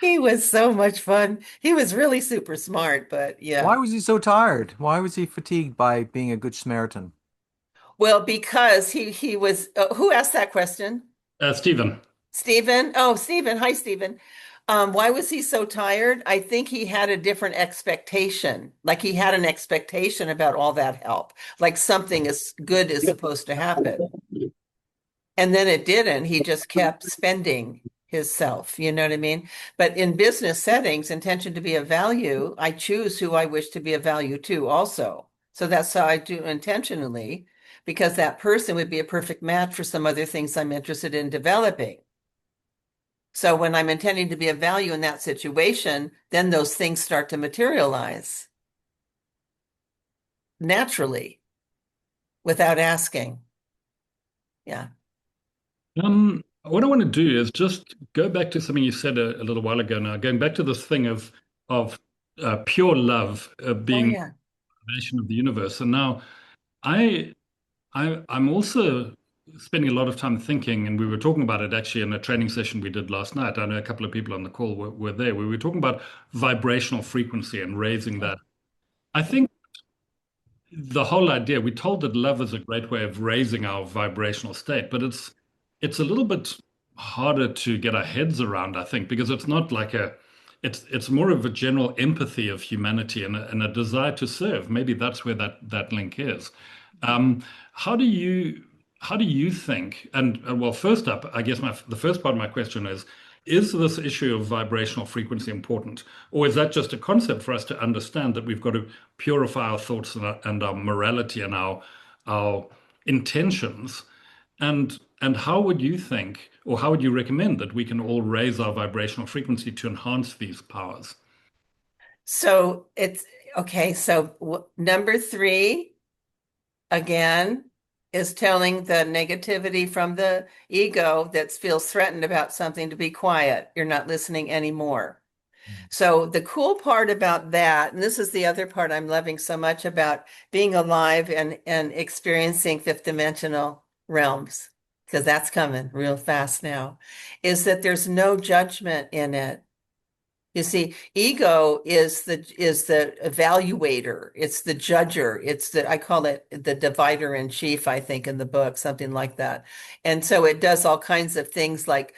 S2: he was so much fun. He was really super smart, but yeah.
S4: Why was he so tired? Why was he fatigued by being a good Samaritan?
S2: Well, because he was, who asked that question?
S1: Stephen.
S2: Stephen. Oh, Stephen. Hi, Stephen. Why was he so tired? I think he had a different expectation. Like he had an expectation about all that help, like something is good is supposed to happen. And then it didn't. He just kept spending his self. You know what I mean? But in business settings, intention to be of value, I choose who I wish to be of value to also. So that's how I do intentionally. because that person would be a perfect match for some other things I'm interested in developing. So when I'm intending to be of value in that situation, then those things start to materialize naturally without asking. Yeah.
S1: What I want to do is just go back to something you said a little while ago now, going back to this thing of pure love
S2: Oh,
S1: being the
S2: yeah.
S1: foundation of the universe. And now I, I'm also spending a lot of time thinking, and we were talking about it actually in a training session we did last night. I know a couple of people on the call were there. We were talking about vibrational frequency and raising that. I think the whole idea, we told that love is a great way of raising our vibrational state, but it's a little bit harder to get our heads around, I think, because it's not like it's more of a general empathy of humanity and a desire to serve. Maybe that's where that link is. Um, how do you think? And well, first up, I guess the first part of my question is this issue of vibrational frequency important, or is that just a concept for us to understand that we've got to purify our thoughts and our morality and our intentions? And how would you think, or how would you recommend that we can all raise our vibrational frequency to enhance these powers?
S2: So it's okay. So number three, again, is telling the negativity from the ego that feels threatened about something to be quiet. You're not listening anymore. So the cool part about that, and this is the other part I'm loving so much about being alive and experiencing fifth dimensional realms, because that's coming real fast now, is that there's no judgment in it. You see, ego is the evaluator, it's the judger, it's the I call it the divider in chief, I think, in the book, something like that. And so it does all kinds of things like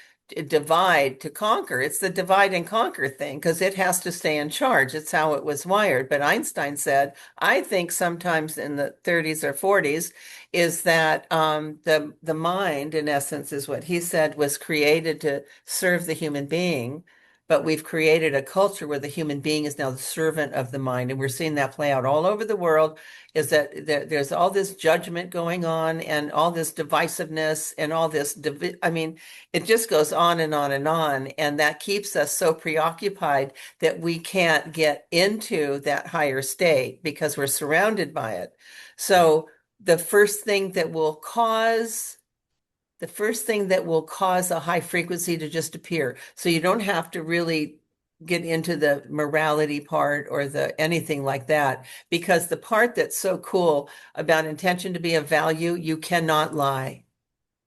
S2: divide to conquer. It's the divide and conquer thing because it has to stay in charge. It's how it was wired. But Einstein said, I think sometimes in the 30s or 40s, is that the mind, in essence, is what he said was created to serve the human being, but we've created a culture where the human being is now the servant of the mind. And we're seeing that play out all over the world, is that there's all this judgment going on and all this divisiveness and all this, I mean, it just goes on and on and on. And that keeps us so preoccupied that we can't get into that higher state because we're surrounded by it. So the first thing that will cause a high frequency to just appear. So you don't have to really get into the morality part or the anything like that, because the part that's so cool about intention to be of value, you cannot lie.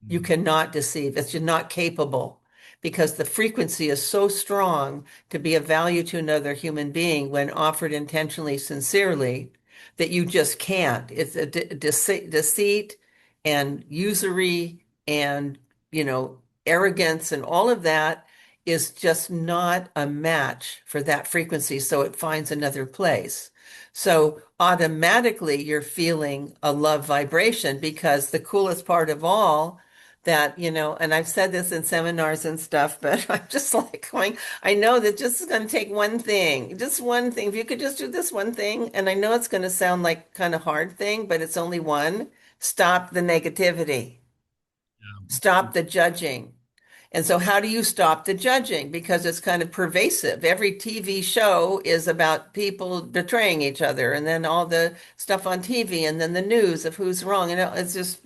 S2: You cannot deceive. It's you're not capable because the frequency is so strong to be of value to another human being when offered intentionally, sincerely, that you just can't. It's a deceit and usury and, arrogance and all of that is just not a match for that frequency. So it finds another place. So automatically you're feeling a love vibration because the coolest part of all that, and I've said this in seminars and stuff, but I'm just like going, I know that just is going to take one thing, just one thing. If you could just do this one thing, and I know it's going to sound like kind of hard thing, but it's only one, stop the negativity, stop the judging. And so, how do you stop the judging? Because it's kind of pervasive. Every TV show is about people betraying each other, and then all the stuff on TV, and then the news of who's wrong. And it's just,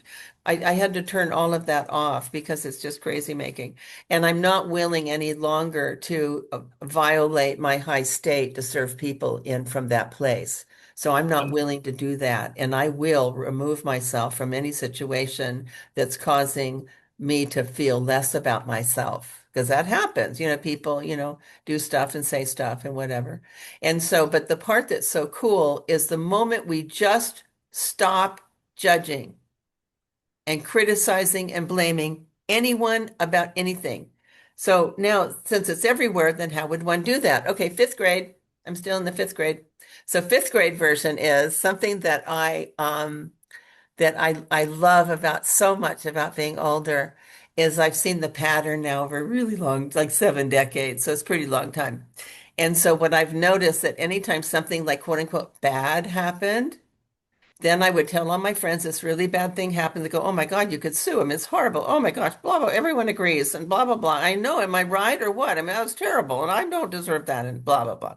S2: I had to turn all of that off because it's just crazy making. And I'm not willing any longer to violate my high state to serve people in from that place. So I'm not willing to do that. And I will remove myself from any situation that's causing me to feel less about myself because that happens. People, do stuff and say stuff and whatever. And so, but the part that's so cool is the moment we just stop judging and criticizing and blaming anyone about anything. So now, since it's everywhere, then how would one do that? Okay, fifth grade. I'm still in the fifth grade. So fifth grade version is something that I love about so much about being older is I've seen the pattern now over a really long, like 7 decades. So it's a pretty long time. And so what I've noticed that anytime something like quote unquote bad happened, Then I would tell all my friends this really bad thing happened. They go, "Oh my God, you could sue him. It's horrible. Oh my gosh, blah, blah. Everyone agrees and blah, blah, blah. I know. Am I right or what? I mean, that was terrible and I don't deserve that and blah, blah, blah."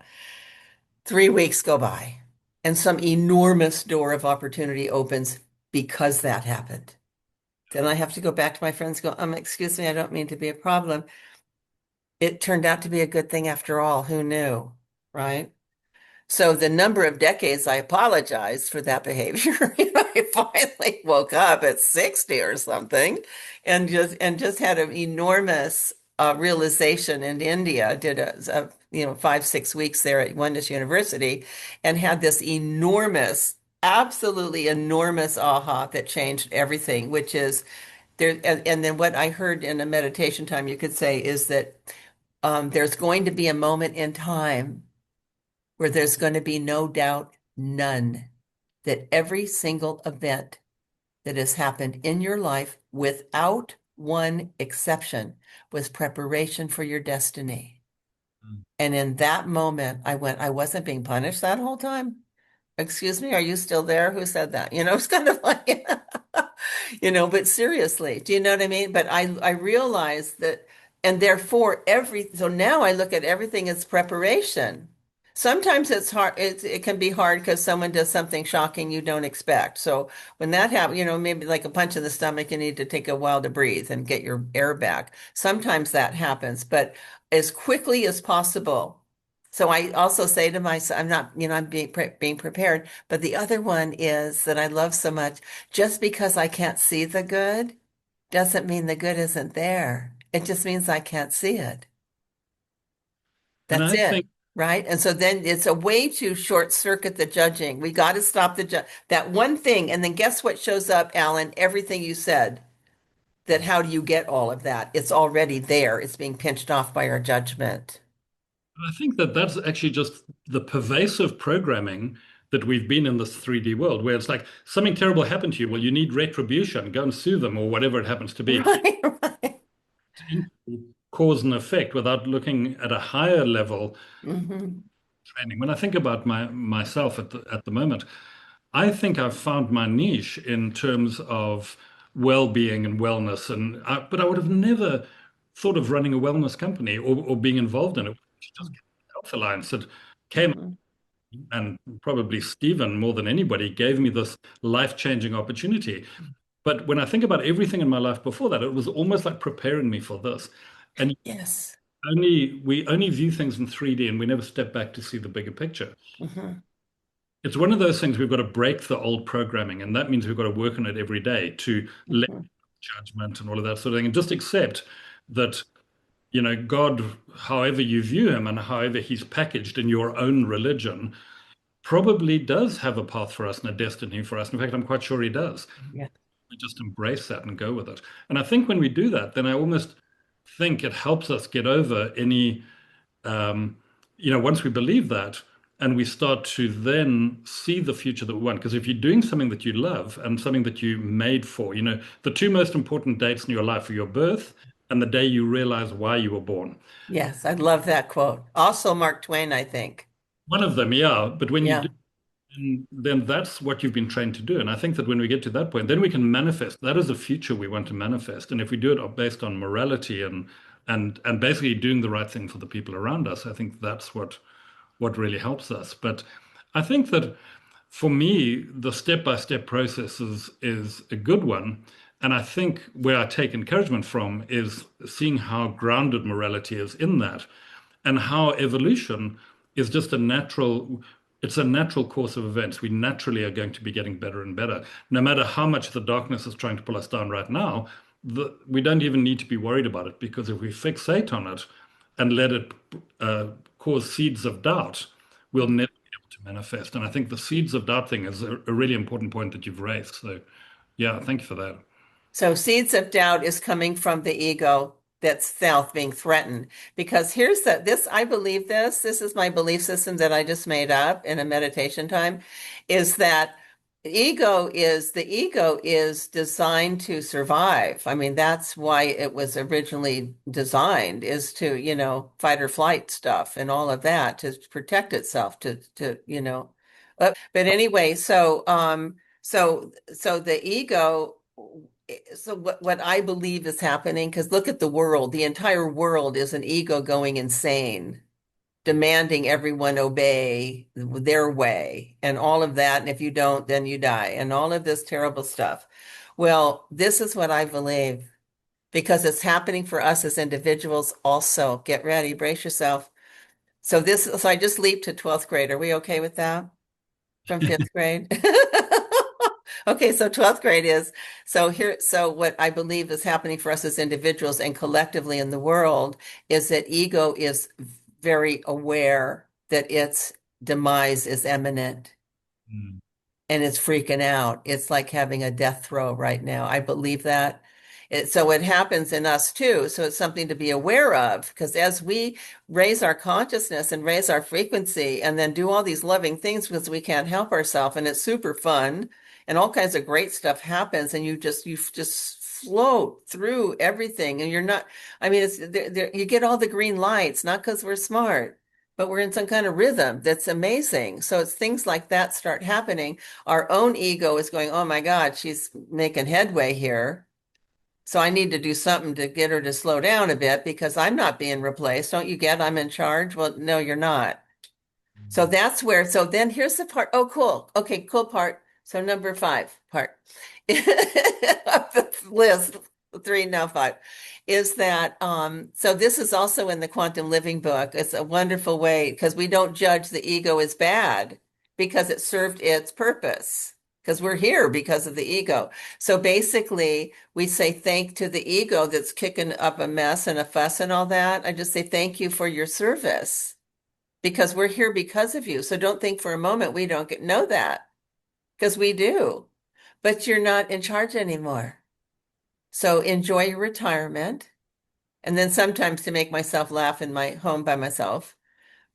S2: 3 weeks go by and some enormous door of opportunity opens because that happened. Then I have to go back to my friends, and go, excuse me, I don't mean to be a problem. It turned out to be a good thing after all. Who knew? Right? So the number of decades I apologized for that behavior, I finally woke up at 60 or something and just had an enormous realization in India. Did a 5, 6 weeks there at Oneness University and had this enormous, absolutely enormous aha that changed everything, which is there. And then what I heard in a meditation time, you could say, is that there's going to be a moment in time where there's going to be no doubt, none, that every single event that has happened in your life, without one exception, was preparation for your destiny.
S1: Mm.
S2: And in that moment, I wasn't being punished that whole time. Excuse me, are you still there? Who said that? It's kind of like, but seriously, do you know what I mean? But I realized that, and therefore so now I look at everything as preparation. Sometimes it's hard, it can be hard because someone does something shocking you don't expect. So when that happens, maybe like a punch in the stomach, you need to take a while to breathe and get your air back. Sometimes that happens, but as quickly as possible. So I also say to myself, I'm not, I'm being prepared. But the other one is that I love so much, just because I can't see the good doesn't mean the good isn't there. It just means I can't see it.
S1: And
S2: That's
S1: I
S2: it.
S1: think
S2: Right. And so then it's a way to short circuit the judging. We got to stop that one thing. And then guess what shows up, Alan? Everything you said. That how do you get all of that? It's already there. It's being pinched off by our judgment.
S1: I think that that's actually just the pervasive programming that we've been in this 3D world, where it's like something terrible happened to you. Well, you need retribution. Go and sue them or whatever it happens to be.
S2: Right, right.
S1: Into cause and effect without looking at a higher level
S2: Hmm.
S1: training. When I think about myself at the moment, I think I've found my niche in terms of well-being and wellness, but I would have never thought of running a wellness company or being involved in it. Just Health Alliance that came,
S2: Hmm.
S1: and probably Stephen more than anybody gave me this life-changing opportunity. But when I think about everything in my life before that, it was almost like preparing me for this. And
S2: Yes.
S1: we only view things in 3D and we never step back to see the bigger picture.
S2: Hmm.
S1: It's one of those things we've got to break the old programming, and that means we've got to work on it every day to let
S2: Hmm.
S1: judgment and all of that sort of thing, and just accept that, God, however you view him and however he's packaged in your own religion, probably does have a path for us and a destiny for us. In fact, I'm quite sure he does.
S2: Yeah.
S1: We just embrace that and go with it. And I think when we do that, then I almost think it helps us get over any um, once we believe that and we start to then see the future that we want. Because if you're doing something that you love and something that you made for, the two most important dates in your life are your birth and the day you realize why you were born.
S2: Yes, I love that quote. Also Mark Twain, I think.
S1: One of them, yeah. But when you do,
S2: Yeah.
S1: then that's what you've been trained to do. And I think that when we get to that point, then we can manifest. That is the future we want to manifest. And if we do it based on morality and basically doing the right thing for the people around us, I think that's what really helps us. But I think that for me, the step-by-step process is a good one. And I think where I take encouragement from is seeing how grounded morality is in that and how evolution is just it's a natural course of events. We naturally are going to be getting better and better. No matter how much the darkness is trying to pull us down right now, we don't even need to be worried about it, because if we fixate on it and let it cause seeds of doubt, we'll never be able to manifest. And I think the seeds of doubt thing is a really important point that you've raised. So, yeah, thank you for that.
S2: So seeds of doubt is coming from the ego, that's self being threatened. Because here's I believe this is my belief system that I just made up in a meditation time, is that the ego is designed to survive. I mean, that's why it was originally designed, is to, fight or flight stuff and all of that, to protect itself, to. But anyway, so So the ego, so what I believe is happening, because look at the world, the entire world is an ego going insane, demanding everyone obey their way and all of that. And if you don't, then you die and all of this terrible stuff. Well, this is what I believe because it's happening for us as individuals also. Get ready, brace yourself. So I just leaped to 12th grade. Are we okay with that? From fifth grade? Okay, so 12th grade is so what I believe is happening for us as individuals and collectively in the world is that ego is very aware that its demise is imminent
S1: Mm.
S2: and it's freaking out. It's like having a death throw right now. I believe that. So it happens in us too. So it's something to be aware of because as we raise our consciousness and raise our frequency and then do all these loving things because we can't help ourselves and it's super fun and all kinds of great stuff happens and you just float through everything and you're not, I mean, you get all the green lights, not because we're smart, but we're in some kind of rhythm that's amazing. So it's things like that start happening. Our own ego is going, oh my God, she's making headway here. So I need to do something to get her to slow down a bit because I'm not being replaced. Don't you get I'm in charge? Well, no, you're not. So that's where, so then here's the part. Oh, cool. Okay, cool part. So number 5 part of the list, 3, now 5, is that so this is also in the Quantum Living book. It's a wonderful way because we don't judge the ego as bad because it served its purpose. Because we're here because of the ego. So basically, we say thank to the ego that's kicking up a mess and a fuss and all that. I just say thank you for your service because we're here because of you. So don't think for a moment we don't know that because we do, but you're not in charge anymore. So enjoy your retirement. And then sometimes to make myself laugh in my home by myself,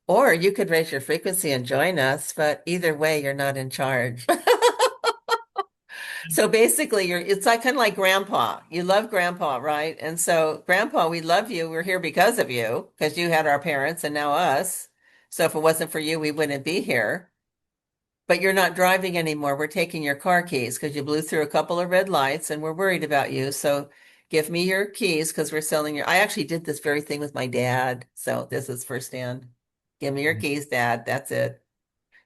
S2: or you could raise your frequency and join us, but either way, you're not in charge. So basically, it's like kind of like grandpa. You love grandpa, right? And so, grandpa, we love you. We're here because of you, because you had our parents and now us. So if it wasn't for you, we wouldn't be here. But you're not driving anymore. We're taking your car keys because you blew through a couple of red lights and we're worried about you. So give me your keys because we're selling your. I actually did this very thing with my dad. So this is firsthand. Give me your keys, Dad. That's it.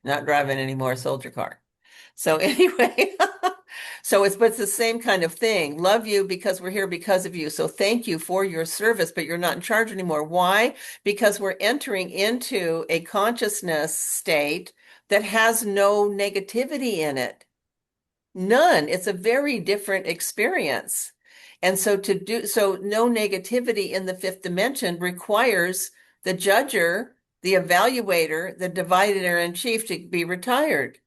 S2: Not driving anymore. Sold your car. So anyway, but it's the same kind of thing. Love you because we're here because of you. So thank you for your service, but you're not in charge anymore. Why? Because we're entering into a consciousness state that has no negativity in it. None. It's a very different experience. And so no negativity in the fifth dimension requires the judger, the evaluator, the divider in chief to be retired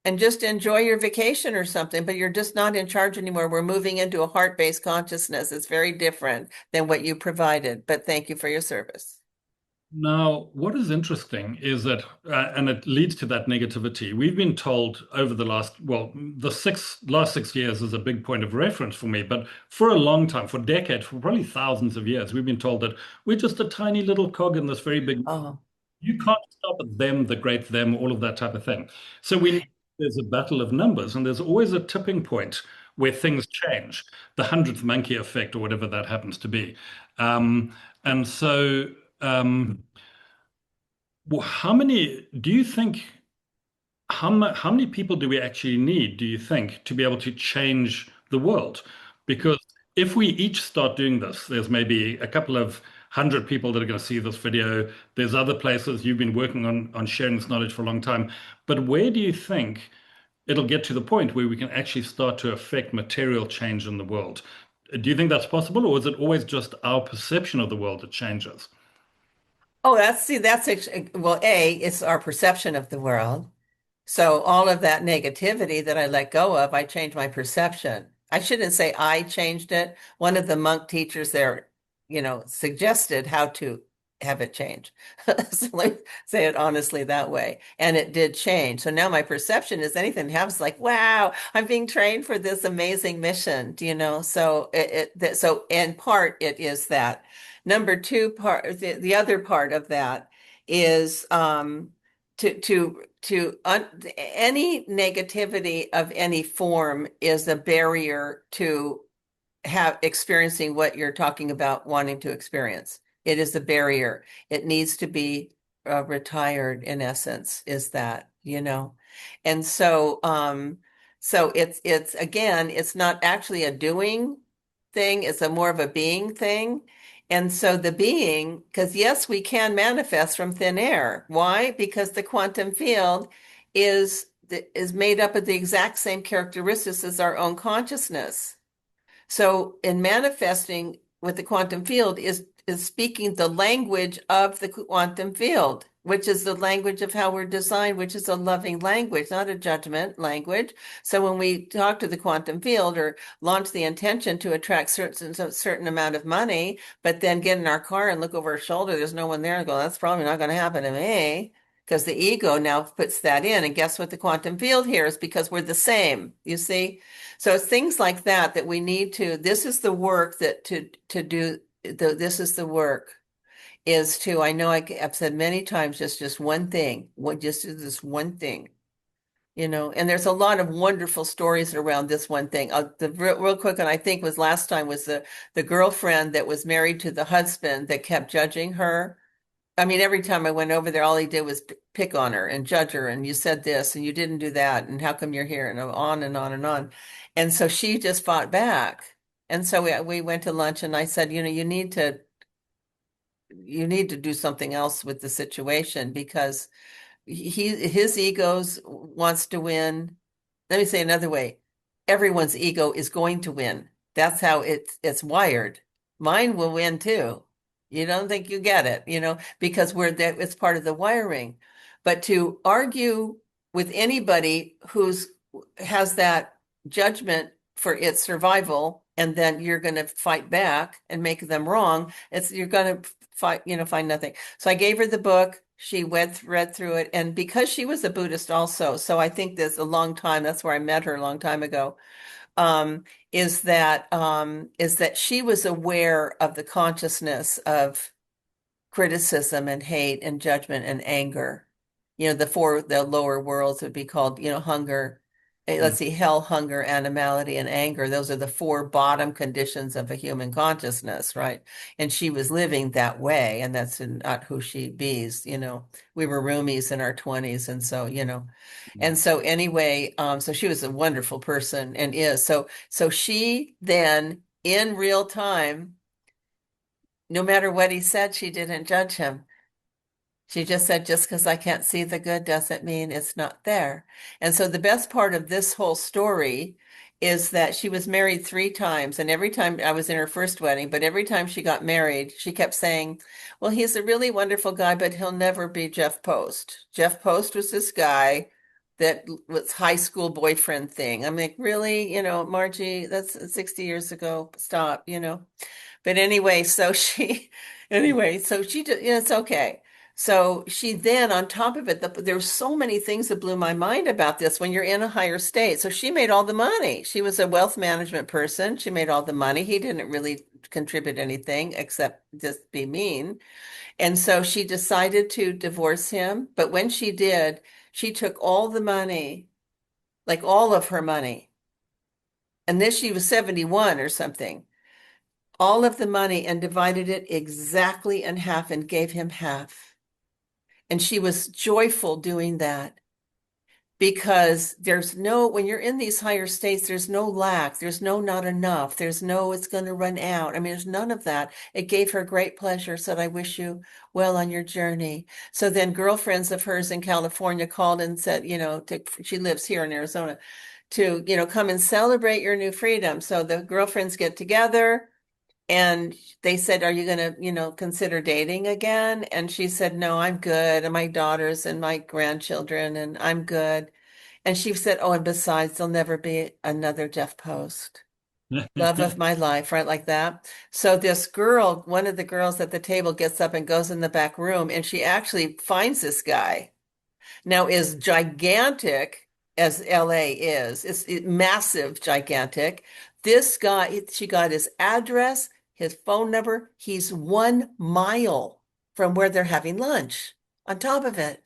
S2: and just enjoy your vacation or something, but you're just not in charge anymore. We're moving into a heart-based consciousness. It's very different than what you provided, but thank you for your service.
S1: Now, what is interesting is that, and it leads to that negativity. We've been told over the last 6 years is a big point of reference for me, but for a long time, for decades, for probably thousands of years, we've been told that we're just a tiny little cog in this very big.
S2: Oh,
S1: You can't stop at them, the great them, all of that type of thing. So we know there's a battle of numbers, and there's always a tipping point where things change, the 100th monkey effect, or whatever that happens to be. And so, how many do you think? How many people do we actually need, do you think, to be able to change the world? Because if we each start doing this, there's maybe a couple of 100 people that are going to see this video. There's other places you've been working on sharing this knowledge for a long time. But where do you think it'll get to the point where we can actually start to affect material change in the world? Do you think that's possible, or is it always just our perception of the world that changes?
S2: oh, well, it's our perception of the world. So all of that negativity that I let go of, I changed my perception. I shouldn't say I changed it. One of the monk teachers there, suggested how to have it change. So let me say it honestly that way. And it did change. So now my perception is anything that happens like, wow, I'm being trained for this amazing mission. Do you know? So so in part it is that. Number 2 part, the other part of that is to any negativity of any form is a barrier to have experiencing what you're talking about wanting to experience. It is a barrier. It needs to be retired in essence, is that, And so it's again, it's not actually a doing thing, it's a more of a being thing. And so the being, because yes, we can manifest from thin air. Why? Because the quantum field is made up of the exact same characteristics as our own consciousness. So in manifesting with the quantum field is speaking the language of the quantum field, which is the language of how we're designed, which is a loving language, not a judgment language. So when we talk to the quantum field or launch the intention to attract a certain amount of money, but then get in our car and look over our shoulder, there's no one there, and go, that's probably not going to happen to me. Because the ego now puts that in. And guess what the quantum field hears? Because we're the same, you see? So it's things like that that we need to, this is the work that to do, this is the work is to, I know I've said many times, just one thing, just do this one thing, and there's a lot of wonderful stories around this one thing. The real quick one I think was last time was the girlfriend that was married to the husband that kept judging her. I mean, every time I went over there, all he did was pick on her and judge her. And you said this and you didn't do that. And how come you're here? And on and on and on. And so she just fought back. And so we went to lunch and I said, you need to do something else with the situation because his egos wants to win. Let me say another way. Everyone's ego is going to win. That's how it's wired. Mine will win too. You don't think you get it, because it's part of the wiring. But to argue with anybody has that judgment for its survival, and then you're going to fight back and make them wrong, you're going to find nothing. So I gave her the book. She read through it. And because she was a Buddhist also, so I think there's a long time, that's where I met her a long time ago, is that she was aware of the consciousness of criticism and hate and judgment and anger. The lower worlds would be called, hunger. Let's see, hell, hunger, animality, and anger. Those are the four bottom conditions of a human consciousness, right? And she was living that way, and that's not who she be's. We were roomies in our 20s, and so, and so anyway, so she was a wonderful person and is. So she then, in real time, no matter what he said, she didn't judge him. She just said, just because I can't see the good doesn't mean it's not there. And so the best part of this whole story is that she was married 3 times. And every time I was in her first wedding, but every time she got married, she kept saying, well, he's a really wonderful guy, but he'll never be Jeff Post. Jeff Post was this guy that was high school boyfriend thing. I'm like, really? Margie, that's 60 years ago. Stop, But anyway, so she did, it's okay. So she then, on top of it, there's so many things that blew my mind about this when you're in a higher state. So she made all the money. She was a wealth management person. She made all the money. He didn't really contribute anything except just be mean. And so she decided to divorce him. But when she did, she took all the money, like all of her money. And this, she was 71 or something. All of the money, and divided it exactly in half and gave him half. And she was joyful doing that because when you're in these higher states, there's no lack, there's no not enough, there's no it's going to run out. I mean, there's none of that. It gave her great pleasure, said, I wish you well on your journey. So then girlfriends of hers in California called and said, she lives here in Arizona, to, come and celebrate your new freedom. So the girlfriends get together. And they said, are you going to, consider dating again? And she said, no, I'm good. And my daughters and my grandchildren, and I'm good. And she said, oh, and besides, there'll never be another Jeff Post. Love of my life, right? Like that. So this girl, one of the girls at the table, gets up and goes in the back room, and she actually finds this guy. Now, as gigantic as LA is, it's massive, gigantic. This guy, she got his address, his phone number. He's 1 mile from where they're having lunch. on top of it.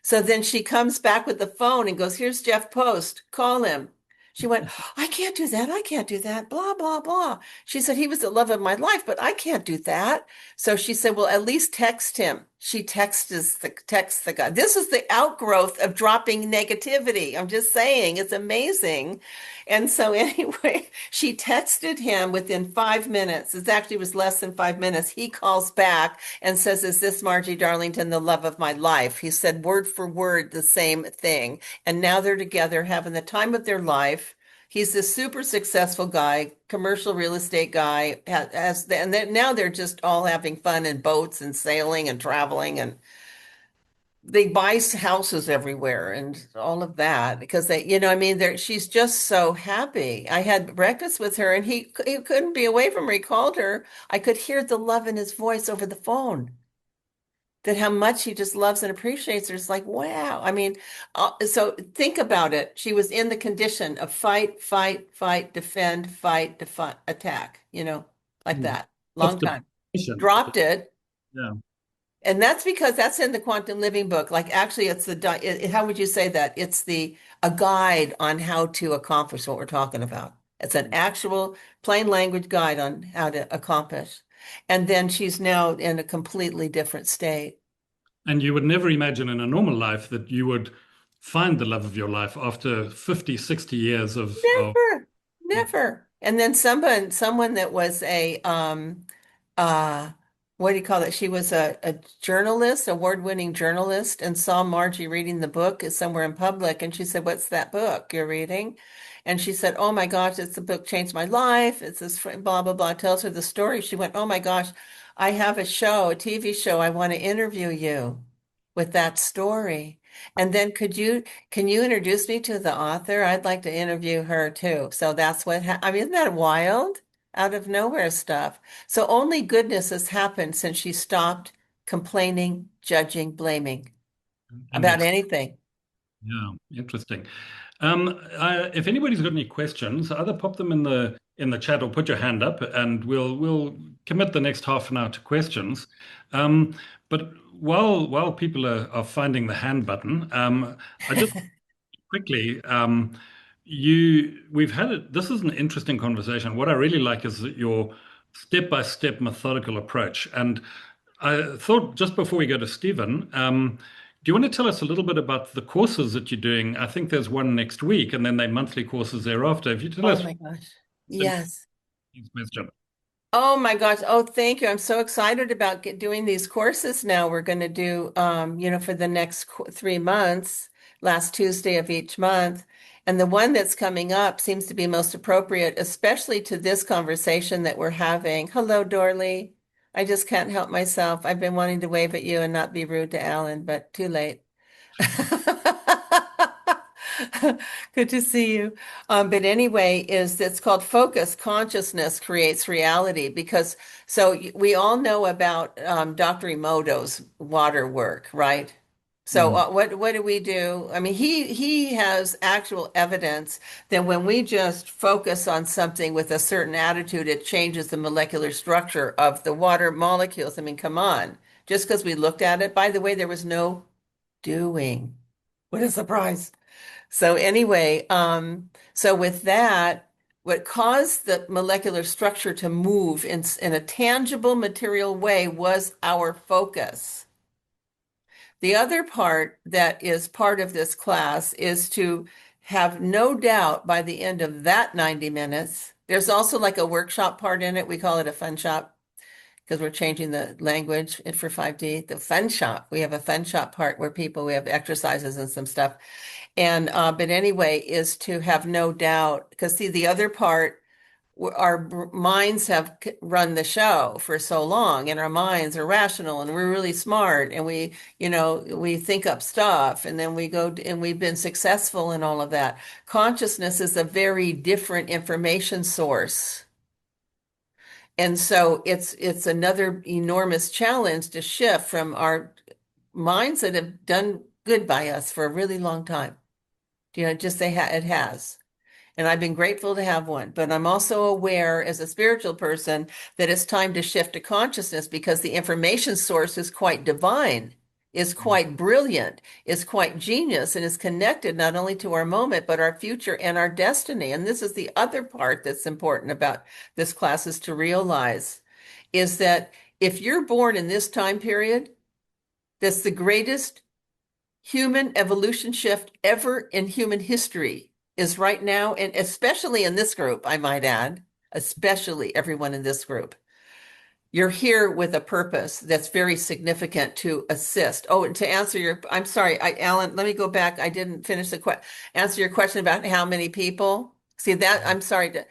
S2: So then she comes back with the phone and goes, here's Jeff Post, call him. She went, I can't do that. I can't do that. Blah, blah, blah. She said, he was the love of my life, but I can't do that. So she said, well, at least text him. She texts the guy. This is the outgrowth of dropping negativity. I'm just saying, it's amazing. And so anyway, she texted him within 5 minutes. It actually was less than 5 minutes. He calls back and says, is this Margie Darlington, the love of my life? He said word for word the same thing. And now they're together having the time of their life. He's this super successful guy, commercial real estate guy, and now they're just all having fun in boats and sailing and traveling, and they buy houses everywhere and all of that because I mean, she's just so happy. I had breakfast with her, and he couldn't be away from her. He called her. I could hear the love in his voice over the phone. That how much he just loves and appreciates her. It's like, wow. I mean, so think about it. She was in the condition of fight, fight, fight, defend, fight, attack, like that.
S1: What's
S2: Long
S1: the
S2: time.
S1: patient?
S2: Dropped it.
S1: Yeah.
S2: And that's because that's in the Quantum Living book. Like, actually, it's how would you say that? It's a guide on how to accomplish what we're talking about. It's an actual plain language guide on how to accomplish. And then she's now in a completely different state.
S1: And you would never imagine in a normal life that you would find the love of your life after 50, 60 years of
S2: Never. And then someone that was uh, what do you call it? She was a journalist, award-winning journalist, and saw Margie reading the book somewhere in public. And she said, what's that book you're reading? And she said, oh my gosh, it's the book changed my life. It's this blah, blah, blah, tells her the story. She went, oh my gosh, I have a TV show. I want to interview you with that story. And then can you introduce me to the author? I'd like to interview her too. So that's I mean, isn't that wild? Out of nowhere stuff. So only goodness has happened since she stopped complaining, judging, blaming about anything.
S1: Yeah, interesting. If anybody's got any questions, either pop them in the chat or put your hand up, and we'll commit the next half an hour to questions. But while people are finding the hand button, I just quickly we've had it. This is an interesting conversation. What I really like is your step-by-step methodical approach. And I thought just before we go to Stephen, do you want to tell us a little bit about the courses that you're doing? I think there's one next week, and then they're monthly courses thereafter. If you tell us.
S2: Oh my gosh. Yes.
S1: Question.
S2: Oh my gosh. Oh, thank you. I'm so excited about doing these courses now. We're going to do, for the next 3 months, last Tuesday of each month. And the one that's coming up seems to be most appropriate, especially to this conversation that we're having. Hello, Dorley. I just can't help myself. I've been wanting to wave at you and not be rude to Alan, but too late. Good to see you. But anyway, it's called Focus Consciousness Creates Reality, because we all know about Dr. Emoto's water work, right? So what do we do? I mean, he has actual evidence that when we just focus on something with a certain attitude, it changes the molecular structure of the water molecules. I mean, come on. Just because we looked at it, by the way, there was no doing. What a surprise. So anyway, so with that, what caused the molecular structure to move in a tangible material way was our focus. The other part that is part of this class is to have no doubt by the end of that 90 minutes. There's also like a workshop part in it. We call it a fun shop because we're changing the language for 5D. The fun shop. We have a fun shop part where we have exercises and some stuff. And but anyway, is to have no doubt, because see, the other part, our minds have run the show for so long, and our minds are rational, and we're really smart, and we think up stuff, and then we go and we've been successful in all of that. Consciousness is a very different information source. And so it's another enormous challenge to shift from our minds that have done good by us for a really long time. Just say it has. And I've been grateful to have one. But I'm also aware as a spiritual person that it's time to shift to consciousness because the information source is quite divine. is quite brilliant, is quite genius, and is connected not only to our moment, but our future and our destiny. And this is the other part that's important about this class is to realize is that if you're born in this time period, that's the greatest human evolution shift ever in human history is right now, and especially in this group, I might add, especially everyone in this group. You're here with a purpose that's very significant to assist. Oh, and to answer I'm sorry, Alan, let me go back. I didn't finish answer your question about how many people. See that, I'm sorry to,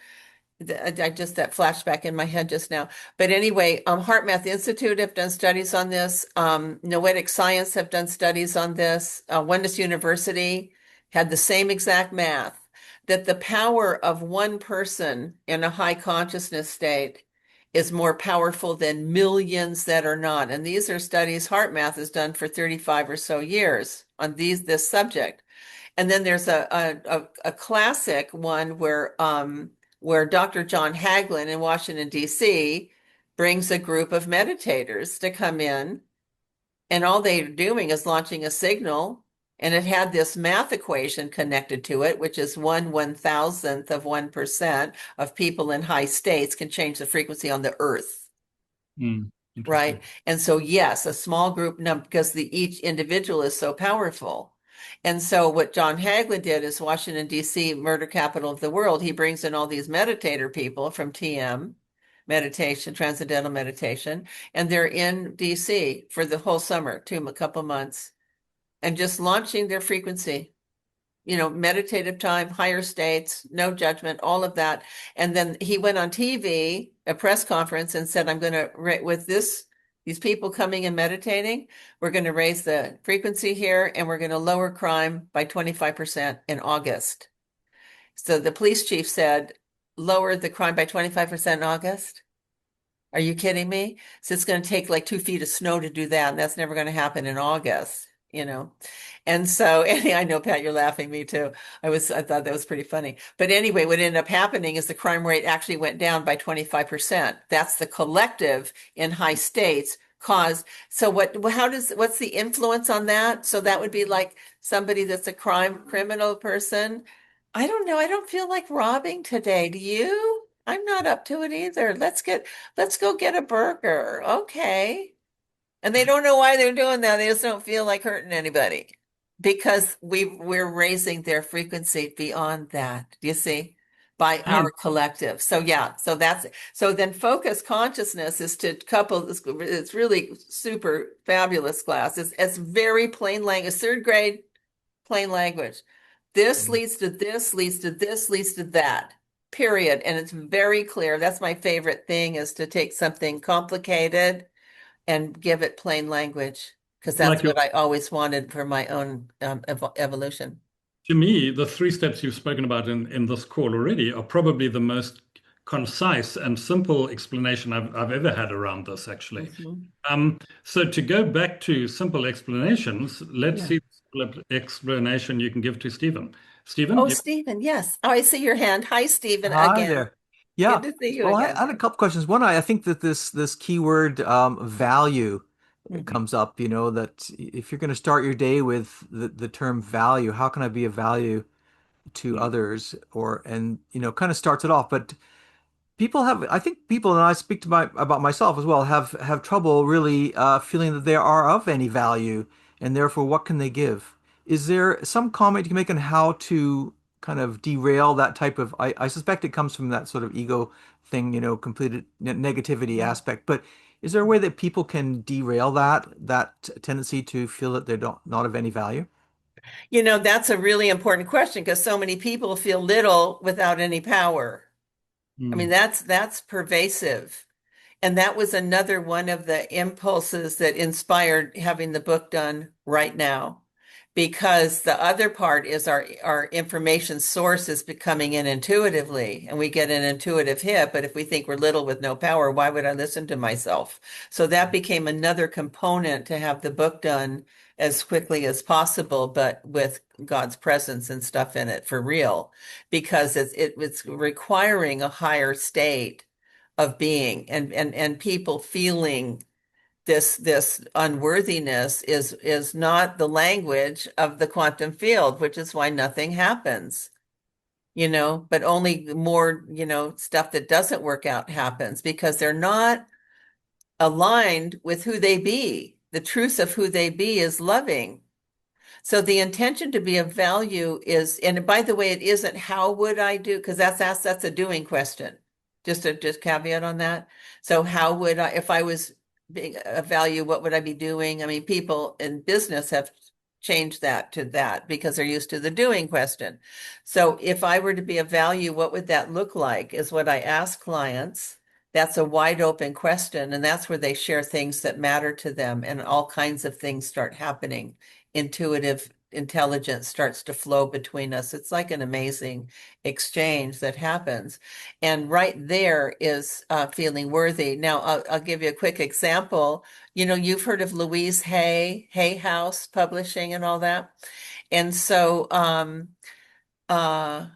S2: I just that flashback in my head just now. But anyway, Heart Math Institute have done studies on this. Noetic Science have done studies on this. Oneness University had the same exact math, that the power of one person in a high consciousness state is more powerful than millions that are not. And these are studies Heart Math has done for 35 or so years on this subject. And then there's a classic one where Dr. John Hagelin in Washington, D.C. brings a group of meditators to come in, and all they're doing is launching a signal, and it had this math equation connected to it, which is 1/1000th of 1% of people in high states can change the frequency on the earth. Right? And so, yes, a small group number, because each individual is so powerful. And so what John Hagelin did is Washington, D.C., murder capital of the world. He brings in all these meditator people from TM, meditation, transcendental meditation, and they're in D.C. for the whole summer, a couple months, and just launching their frequency, meditative time, higher states, no judgment, all of that. And then he went on TV, a press conference, and said, I'm going to, with these people coming and meditating, we're going to raise the frequency here, and we're going to lower crime by 25% in August. So the police chief said, lower the crime by 25% in August? Are you kidding me? So it's going to take like 2 feet of snow to do that, and that's never going to happen in August, And so, I know, Pat, you're laughing, me too. I thought that was pretty funny. But anyway, what ended up happening is the crime rate actually went down by 25%. That's the collective in high states caused. So what's the influence on that? So that would be like somebody that's a criminal person. I don't know. I don't feel like robbing today. Do you? I'm not up to it either. Let's go get a burger. Okay. And they don't know why they're doing that. They just don't feel like hurting anybody because we're raising their frequency beyond that. Do you see? By our collective. So yeah, so then focus consciousness is to couple this. It's really super fabulous class. It's very plain language, 3rd grade plain language. This leads to this, leads to this, leads to that. Period. And it's very clear. That's my favorite thing, is to take something complicated and give it plain language, because that's what I always wanted for my own evolution.
S1: To me, the 3 steps you've spoken about in this call already are probably the most concise and simple explanation I've ever had around this, actually. Mm-hmm. So to go back to simple explanations, let's see the simple explanation you can give to Stephen. Stephen?
S2: Oh, Stephen, yes. Oh, I see your hand. Hi, Stephen.
S4: Hi
S2: again.
S4: There. Yeah.
S2: Good to see you
S4: Well,
S2: again.
S4: I had a couple questions. One, I think that this keyword value comes up, that if you're going to start your day with the term value, how can I be of value to others? And kind of starts it off. But I think people, and I speak about myself as well, have trouble really feeling that they are of any value, and therefore, what can they give? Is there some comment you can make on how to kind of derail that type of? I suspect it comes from that sort of ego thing, completed negativity aspect. But is there a way that people can derail that tendency to feel that they're not of any value?
S2: That's a really important question, because so many people feel little without any power. I mean, that's pervasive. And that was another one of the impulses that inspired having the book done right now, because the other part is our information source is becoming in intuitively, and we get an intuitive hit. But if we think we're little with no power, why would I listen to myself? So that became another component to have the book done as quickly as possible, but with God's presence and stuff in it for real, because it's requiring a higher state of being and people feeling this unworthiness is not the language of the quantum field, which is why nothing happens, but only more, stuff that doesn't work out happens because they're not aligned with who they be. The truth of who they be is loving. So the intention to be of value is, and by the way, it isn't how would I do, because that's a doing question. Just caveat on that. So how would I, if I was being of value, what would I be doing? I mean, people in business have changed that to that because they're used to the doing question. So if I were to be of value, what would that look like is what I ask clients. That's a wide open question. And that's where they share things that matter to them and all kinds of things start happening. Intuitive intelligence starts to flow between us. It's like an amazing exchange that happens. And right there is feeling worthy. Now, I'll give you a quick example. You've heard of Louise Hay House Publishing and all that. And so, oh,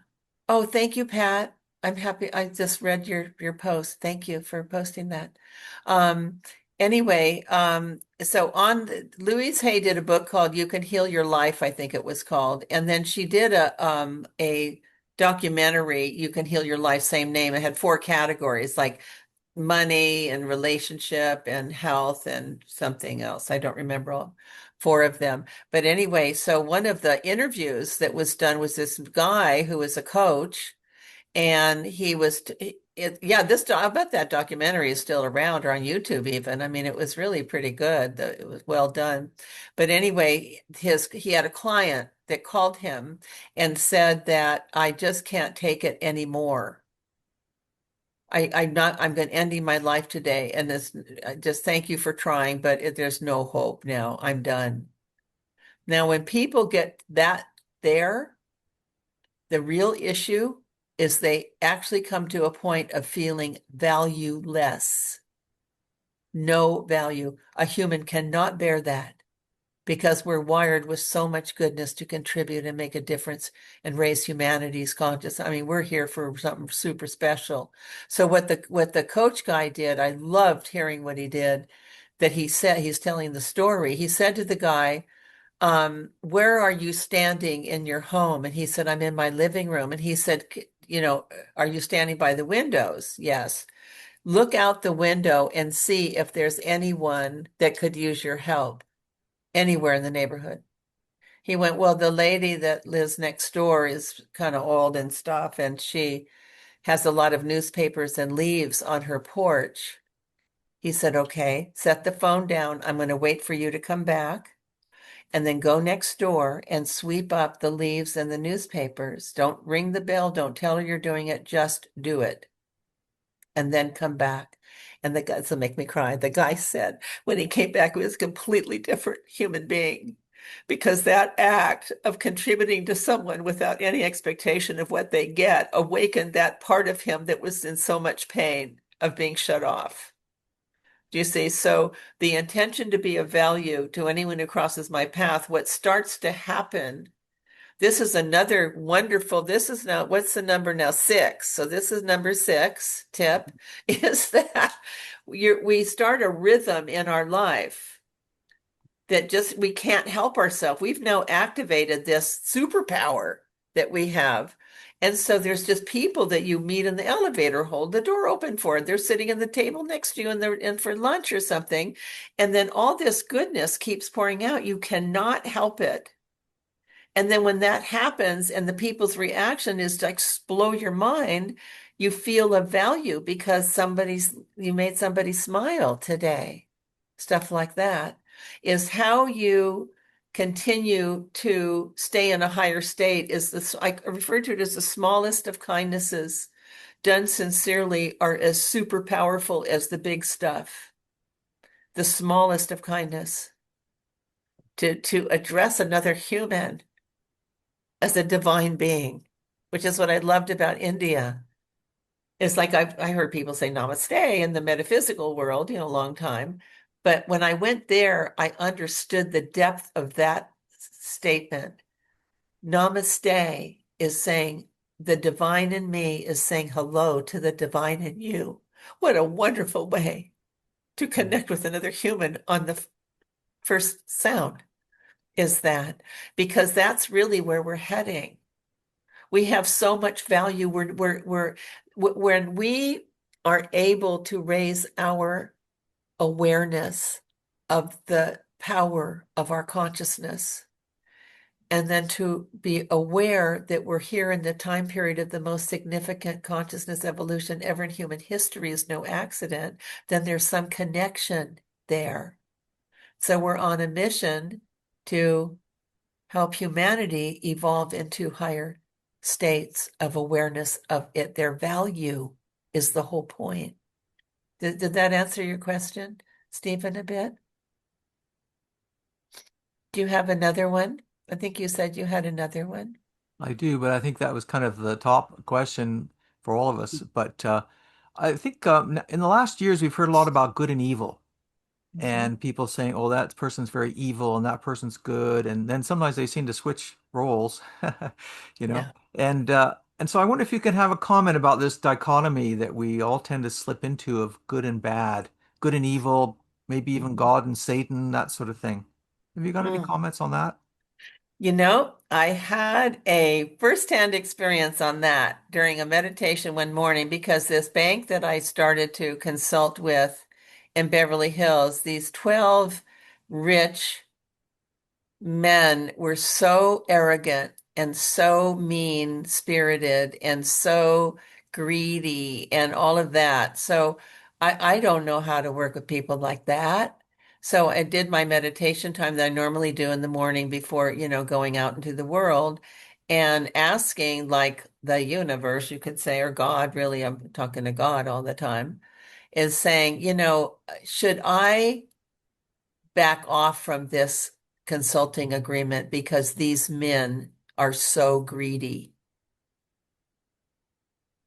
S2: thank you, Pat. I'm happy. I just read your post. Thank you for posting that. Anyway, so Louise Hay did a book called You Can Heal Your Life, I think it was called. And then she did a documentary, You Can Heal Your Life, same name. It had 4 categories like money and relationship and health and something else. I don't remember all 4 of them. But anyway, so one of the interviews that was done was this guy who was a coach. And he was, I bet that documentary is still around or on YouTube even. I mean, it was really pretty good. It was well done. But anyway, he had a client that called him and said that I just can't take it anymore. I'm ending my life today. And I just thank you for trying, but there's no hope now. I'm done. Now, when people get that there, the real issue is they actually come to a point of feeling valueless. No value. A human cannot bear that because we're wired with so much goodness to contribute and make a difference and raise humanity's consciousness. I mean, we're here for something super special. So what the coach guy did, I loved hearing what he did, that he said, he's telling the story. He said to the guy, where are you standing in your home? And he said, I'm in my living room. And he said, are you standing by the windows? Yes. Look out the window and see if there's anyone that could use your help anywhere in the neighborhood. He went, well, the lady that lives next door is kind of old and stuff, and she has a lot of newspapers and leaves on her porch. He said, okay, set the phone down. I'm going to wait for you to come back. And then go next door and sweep up the leaves and the newspapers. Don't ring the bell. Don't tell her you're doing it. Just do it. And then come back. And the guy, this will make me cry. The guy said when he came back, he was a completely different human being because that act of contributing to someone without any expectation of what they get awakened that part of him that was in so much pain of being shut off. Do you see? So the intention to be of value to anyone who crosses my path, what starts to happen, this is another wonderful, this is now, what's the number now? 6. So this is number 6 tip, is that we start a rhythm in our life that just, we can't help ourselves. We've now activated this superpower that we have. And so there's just people that you meet in the elevator, hold the door open for. They're sitting at the table next to you and they're in for lunch or something. And then all this goodness keeps pouring out. You cannot help it. And then when that happens and the people's reaction is to explode your mind, you feel of value because you made somebody smile today. Stuff like that is how you continue to stay in a higher state. Is this, I refer to it as the smallest of kindnesses done sincerely are as super powerful as the big stuff. The smallest of kindness to address another human as a divine being, which is what I loved about India. It's like I heard people say namaste in the metaphysical world, a long time. But when I went there, I understood the depth of that statement. Namaste is saying the divine in me is saying hello to the divine in you. What a wonderful way to connect with another human on the first sound is that, because that's really where we're heading. We have so much value. When we are able to raise our awareness of the power of our consciousness, and then to be aware that we're here in the time period of the most significant consciousness evolution ever in human history is no accident, then there's some connection there. So we're on a mission to help humanity evolve into higher states of awareness of it. Their value is the whole point. Did that answer your question, Stephen, a bit? Do you have another one? I think you said you had another one.
S4: I do, but I think that was kind of the top question for all of us. But I think in the last years, we've heard a lot about good and evil, and people saying, "Oh, that person's very evil and that person's good," and then sometimes they seem to switch roles, you know.
S2: Yeah.
S4: And so I wonder if you can have a comment about this dichotomy that we all tend to slip into of good and bad, good and evil, maybe even God and Satan, that sort of thing. Have you got any
S2: Mm.
S4: comments on that?
S2: You know, I had a firsthand experience on that during a meditation one morning because this bank that I started to consult with in Beverly Hills, these 12 rich men were so arrogant and so mean-spirited and so greedy and all of that. So I don't know how to work with people like that. So I did my meditation time that I normally do in the morning before, going out into the world and asking like the universe, you could say, or God, really, I'm talking to God all the time, is saying, should I back off from this consulting agreement because these men are so greedy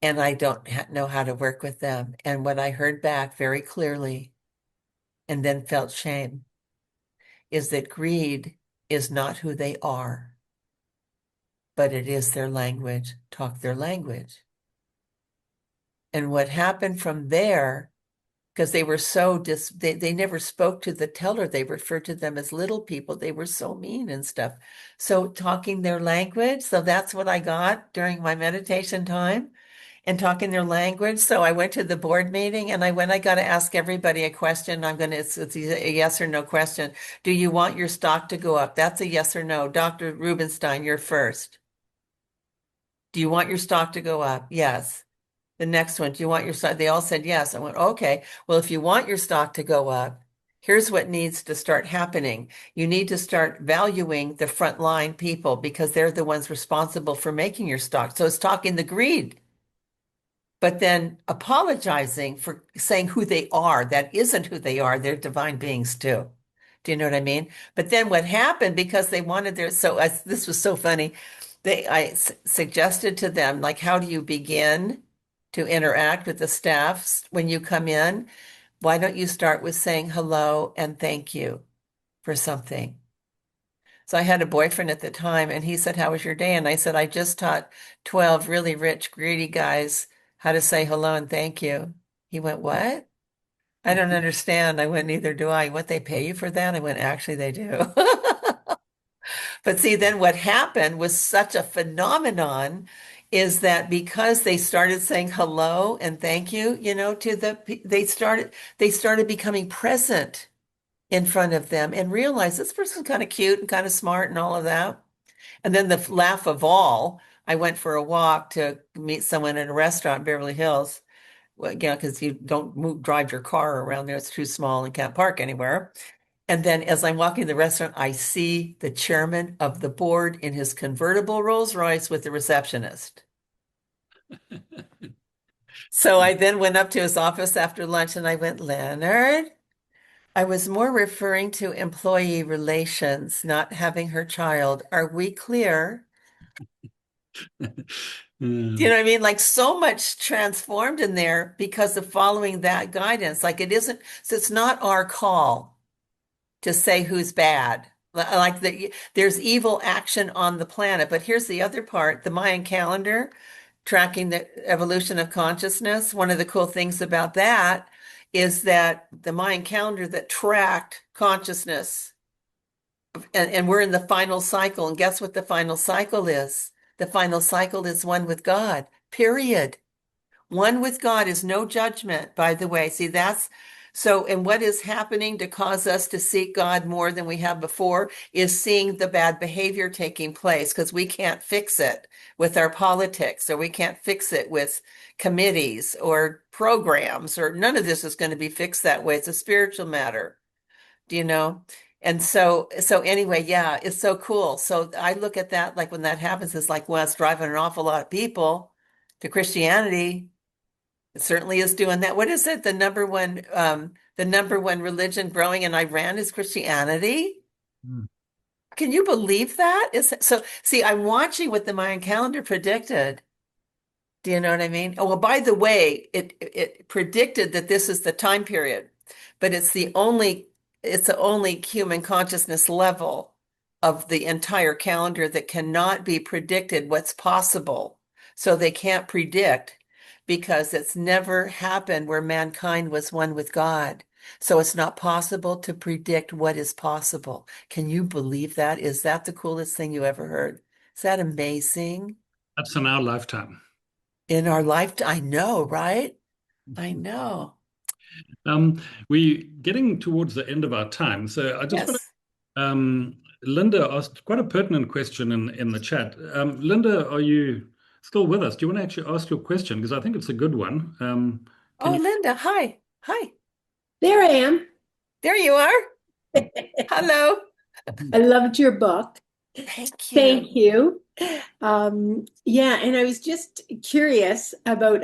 S2: and I don't know how to work with them? And what I heard back very clearly and then felt shame is that greed is not who they are, but it is their language. Talk their language. And what happened from there, because they were so they never spoke to the teller. They referred to them as little people. They were so mean and stuff. So talking their language. So that's what I got during my meditation time and talking their language. So I went to the board meeting and I got to ask everybody a question. It's a yes or no question. Do you want your stock to go up? That's a yes or no. Dr. Rubenstein, you're first. Do you want your stock to go up? Yes. The next one, do you want your stock? They all said yes. I went, okay, well, if you want your stock to go up, here's what needs to start happening. You need to start valuing the frontline people because they're the ones responsible for making your stock. So it's talking the greed, but then apologizing for saying who they are. That isn't who they are. They're divine beings too. Do you know what I mean? But then what happened, because they wanted this was so funny. I suggested to them, like, how do you begin to interact with the staffs when you come in? Why don't you start with saying hello and thank you for something? So I had a boyfriend at the time and he said, how was your day? And I said, I just taught 12 really rich, greedy guys how to say hello and thank you. He went, what? I don't understand. I went, neither do I. What, they pay you for that? I went, actually, they do. But see, then what happened was such a phenomenon is that because they started saying hello and thank you, they started becoming present in front of them and realized this person's kind of cute and kind of smart and all of that. And then the laugh of all, I went for a walk to meet someone in a restaurant in Beverly Hills. Well, because you don't drive your car around there. It's too small and can't park anywhere. And then as I'm walking to the restaurant, I see the chairman of the board in his convertible Rolls Royce with the receptionist. So I then went up to his office after lunch and I went, Leonard, I was more referring to employee relations, not having her child. Are we clear? Do you know what I mean? Like so much transformed in there because of following that guidance. Like it's not our call to say who's bad. There's evil action on the planet. But here's the other part, the Mayan calendar, tracking the evolution of consciousness. One of the cool things about that is that the Mayan calendar that tracked consciousness, and we're in the final cycle. And guess what the final cycle is? The final cycle is one with God, period. One with God is no judgment, by the way. See, that's so, and what is happening to cause us to seek God more than we have before is seeing the bad behavior taking place because we can't fix it with our politics, or we can't fix it with committees or programs, or none of this is going to be fixed that way. It's a spiritual matter, do you know? And so anyway, yeah, it's so cool. So I look at that like when that happens, it's like, well, it's driving an awful lot of people to Christianity. It certainly is doing that. What is it? The number one religion growing in Iran is Christianity.
S1: Mm.
S2: Can you believe that? So see, I'm watching what the Mayan calendar predicted. Do you know what I mean? Oh, well, by the way, it predicted that this is the time period, but it's the only human consciousness level of the entire calendar that cannot be predicted what's possible. So they can't predict because it's never happened where mankind was one with God. So it's not possible to predict what is possible. Can you believe that? Is that the coolest thing you ever heard? Is that amazing?
S1: That's in our lifetime.
S2: In our lifetime, I know, right? I know.
S1: We're getting towards the end of our time, so I just want
S2: Yes.
S1: to. Linda asked quite a pertinent question in the chat. Linda, are you still with us? Do you want to actually ask your question? Because I think it's a good one. Can
S2: Oh,
S1: you?
S2: Linda, hi. Hi.
S6: There I am.
S2: There you are. Hello.
S6: I loved your book.
S2: Thank
S6: Thank
S2: you.
S6: you. Yeah, and I was just curious about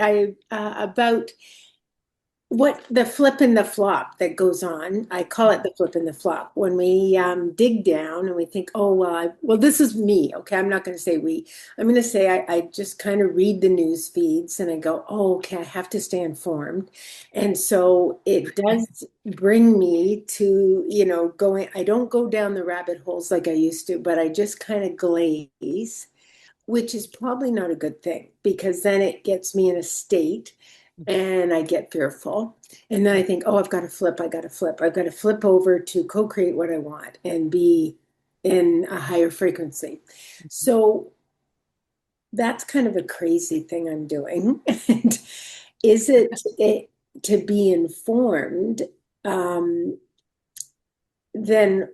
S6: what the flip and the flop that goes on. I call it the flip and the flop when we dig down and we think, oh well, this is me. Okay, I'm not going to say we. I'm going to say I just kind of read the news feeds and I go, oh, okay, I have to stay informed, and so it does bring me to going. I don't go down the rabbit holes like I used to, but I just kind of glaze, which is probably not a good thing because then it gets me in a state and I get fearful. And then I think, oh, I've got to flip. I got to flip. I've got to flip over to co-create what I want and be in a higher frequency. So that's kind of a crazy thing I'm doing. And is it to be informed? Then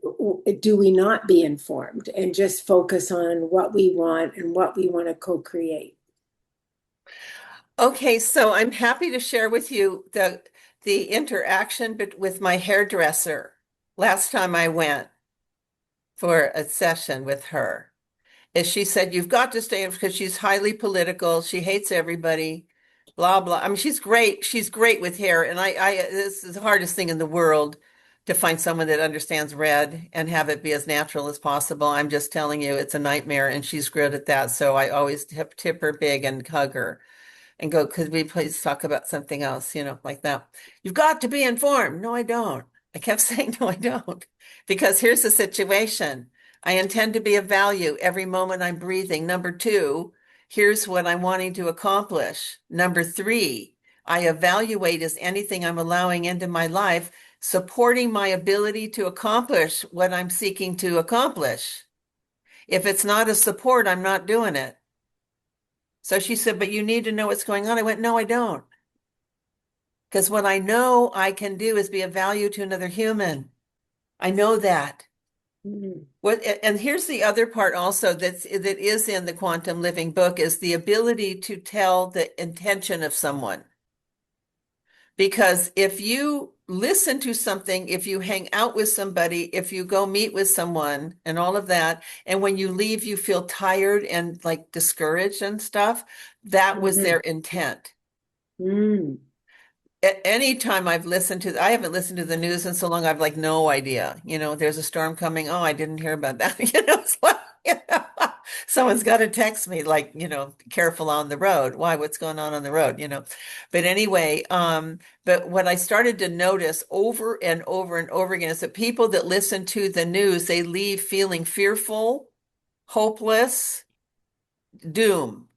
S6: do we not be informed and just focus on what we want and what we want to co-create?
S2: Okay, so I'm happy to share with you the interaction with my hairdresser last time I went for a session with her. Is she said, you've got to stay because she's highly political. She hates everybody, blah, blah. I mean, she's great. She's great with hair. And this is the hardest thing in the world to find someone that understands red and have it be as natural as possible. I'm just telling you, it's a nightmare and she's good at that. So I always tip her big and hug her and go, could we please talk about something else, like that. You've got to be informed. No, I don't. I kept saying, no, I don't. Because here's the situation. I intend to be of value every moment I'm breathing. Number two, here's what I'm wanting to accomplish. Number three, I evaluate as anything I'm allowing into my life, supporting my ability to accomplish what I'm seeking to accomplish. If it's not a support, I'm not doing it. So she said, but you need to know what's going on. I went, no, I don't. Because what I know I can do is be of value to another human. I know that.
S6: Mm.
S2: And here's the other part also that is in the Quantum Living book is the ability to tell the intention of someone. Because if you listen to something, if you hang out with somebody, if you go meet with someone and all of that, and when you leave, you feel tired and like discouraged and stuff, that was their intent.
S6: Mm.
S2: At any time I haven't listened to the news in so long, I've like no idea. There's a storm coming. Oh, I didn't hear about that. It's like, someone's got to text me like, careful on the road. Why? What's going on the road? But anyway, but what I started to notice over and over and over again is that people that listen to the news, they leave feeling fearful, hopeless, doom.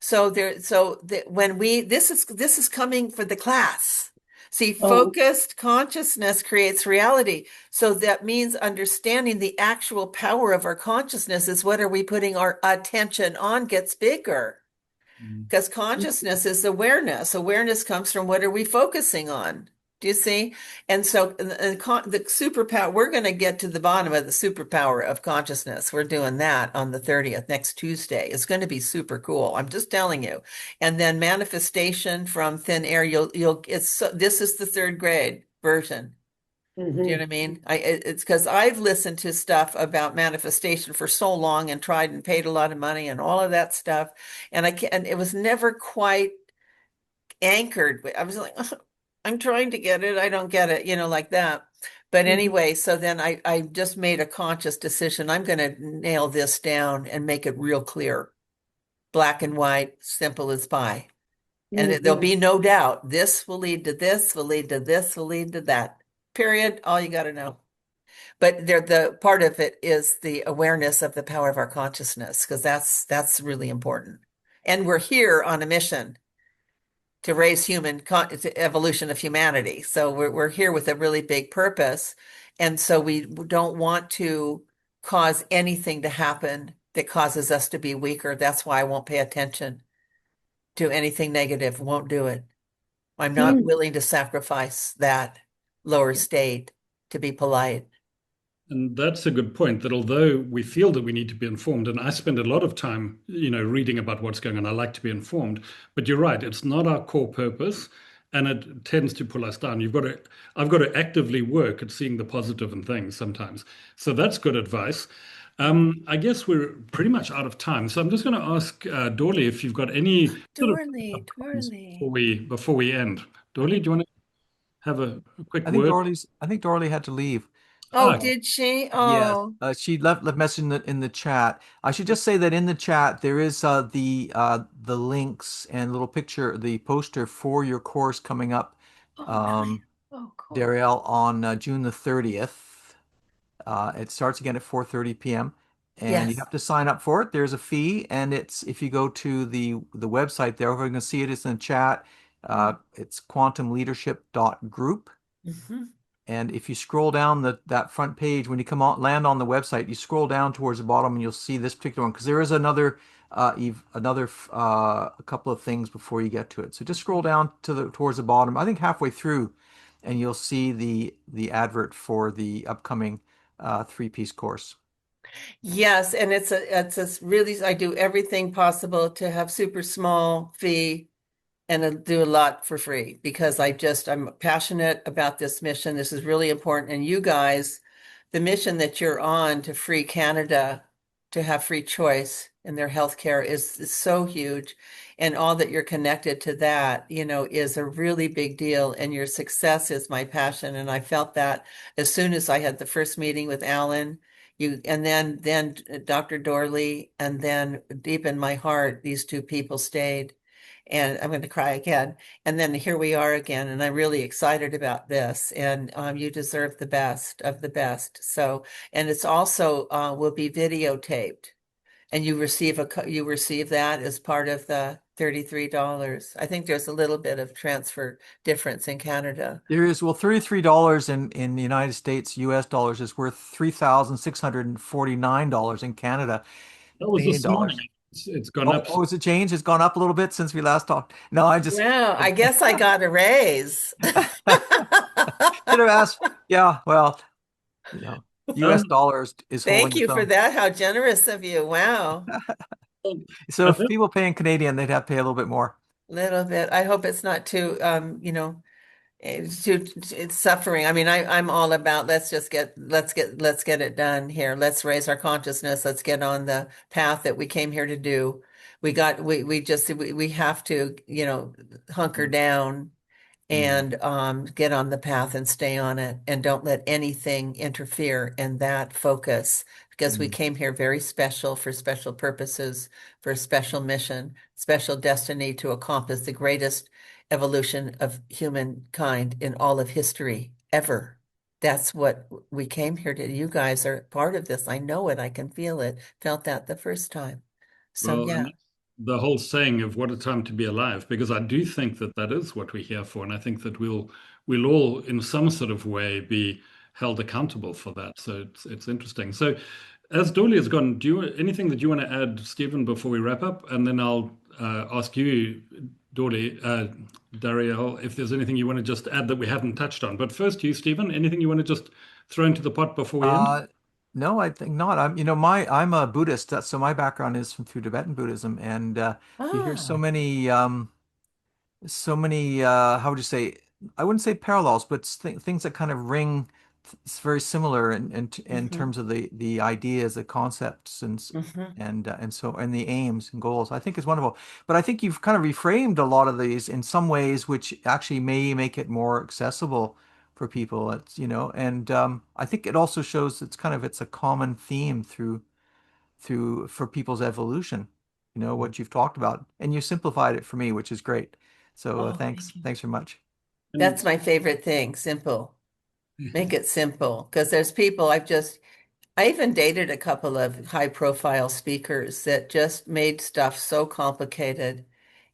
S2: So when this is coming for the class. See,
S6: Oh,
S2: focused consciousness creates reality. So that means understanding the actual power of our consciousness is what are we putting our attention on gets bigger.
S1: Mm.
S2: Because consciousness is awareness. Awareness comes from what are we focusing on? Do you see? And so the superpower, we're going to get to the bottom of the superpower of consciousness. We're doing that on the 30th, next Tuesday. It's going to be super cool. I'm just telling you. And then manifestation from thin air, this is the third grade version. Do you know what I mean? It's because I've listened to stuff about manifestation for so long and tried and paid a lot of money and all of that stuff. And it was never quite anchored. I was like, I'm trying to get it. I don't get it, like that. But anyway, so then I just made a conscious decision. I'm going to nail this down and make it real clear, black and white, simple as pie. And there'll be no doubt. This will lead to this, will lead to this, will lead to that. Period. All you got to know. But the part of it is the awareness of the power of our consciousness, because that's really important. And we're here on a mission to raise to evolution of humanity. So we're here with a really big purpose. And so we don't want to cause anything to happen that causes us to be weaker. That's why I won't pay attention to anything negative, won't do it. I'm not willing to sacrifice that lower state to be polite.
S1: And that's a good point, that although we feel that we need to be informed, and I spend a lot of time, reading about what's going on, I like to be informed, but you're right, it's not our core purpose, and it tends to pull us down. I've got to actively work at seeing the positive in things sometimes. So that's good advice. I guess we're pretty much out of time. So I'm just going to ask Dorley if you've got any sort of comments before we end. Dorley, do you want to have a quick word?
S4: I think Dorley had to leave.
S2: Oh, did she?
S4: Yes,
S2: Oh,
S4: she left a message in the chat. I should just say that in the chat there is the links and little picture, the poster for your course coming up,
S2: nice. Oh, cool.
S4: Darielle, on June the 30th. It starts again at 4:30 p.m. and you
S2: Yes.
S4: have to sign up for it. There's a fee, and it's if you go to the website there, we're going to see it. It's in the chat. It's quantumleadership.group.
S2: Mm-hmm.
S4: And if you scroll down that front page, when you land on the website, you scroll down towards the bottom and you'll see this particular one because there is another a couple of things before you get to it. So just scroll down towards the bottom, I think halfway through, and you'll see the advert for the upcoming 3-piece course.
S2: Yes, and it's a really, I do everything possible to have super small fee and do a lot for free because I'm passionate about this mission. This is really important. And you guys, the mission that you're on to free Canada to have free choice in their healthcare is so huge. And all that you're connected to that, is a really big deal. And your success is my passion. And I felt that as soon as I had the first meeting with Alan, and then Dr. Dorley, and then deep in my heart, these two people stayed and I'm going to cry again. And then here we are again, and I'm really excited about this. And you deserve the best of the best. So, and it's also will be videotaped, and you receive that as part of the $33. I think there's a little bit of transfer difference in Canada.
S4: There is, well, $33 in the United States, US dollars, is worth $3,649 in Canada,
S1: That was
S4: Canadian
S1: this morning.
S4: dollars.
S1: It's gone up.
S4: Oh, has it changed? It's gone up a little bit since we last talked. No, I just
S2: Well, I guess I got a raise.
S4: should have asked. Yeah, well, US dollars is
S2: Thank
S4: holding
S2: you
S4: its
S2: for
S4: own.
S2: that. How generous of you. Wow.
S4: So if people pay in Canadian, they'd have to pay a little bit more.
S2: Little bit. I hope it's not too, it's suffering. I mean, I'm all about let's get it done here. Let's raise our consciousness. Let's get on the path that we came here to do. We have to, hunker down and get on the path and stay on it and don't let anything interfere in that focus because we came here very special for special purposes, for a special mission, special destiny to accomplish the greatest evolution of humankind in all of history ever. That's what we came here to. You guys are part of this. I know it. I can feel it. Felt that the first time. So
S1: Well,
S2: yeah.
S1: the whole saying of what a time to be alive, because I do think that that is what we're here for, and I think that we'll all, in some sort of way, be held accountable for that. So it's interesting. So, as Dolly has gone, do you anything that you want to add, Stephen, before we wrap up, and then I'll ask you, Dolly, Dariel, if there's anything you want to just add that we haven't touched on. But first, you, Stephen, anything you want to just throw into the pot before we end?
S4: No, I think not. I'm a Buddhist, so my background is through Tibetan Buddhism, and you hear
S2: Ah,
S4: so many how would you say, I wouldn't say parallels, but things that kind of ring it's very similar in
S2: mhm,
S4: terms of the ideas, the concepts,
S2: mhm.
S4: and the aims and goals. I think is wonderful. But I think you've kind of reframed a lot of these in some ways, which actually may make it more accessible for people. It's, and I think it also shows it's a common theme through for people's evolution. What you've talked about, and you simplified it for me, which is great. So
S2: Oh,
S4: thanks,
S2: thank you.
S4: thanks very much.
S2: That's
S1: And
S2: my favorite thing, simple. Make it simple. Because there's people I even dated a couple of high profile speakers that just made stuff so complicated.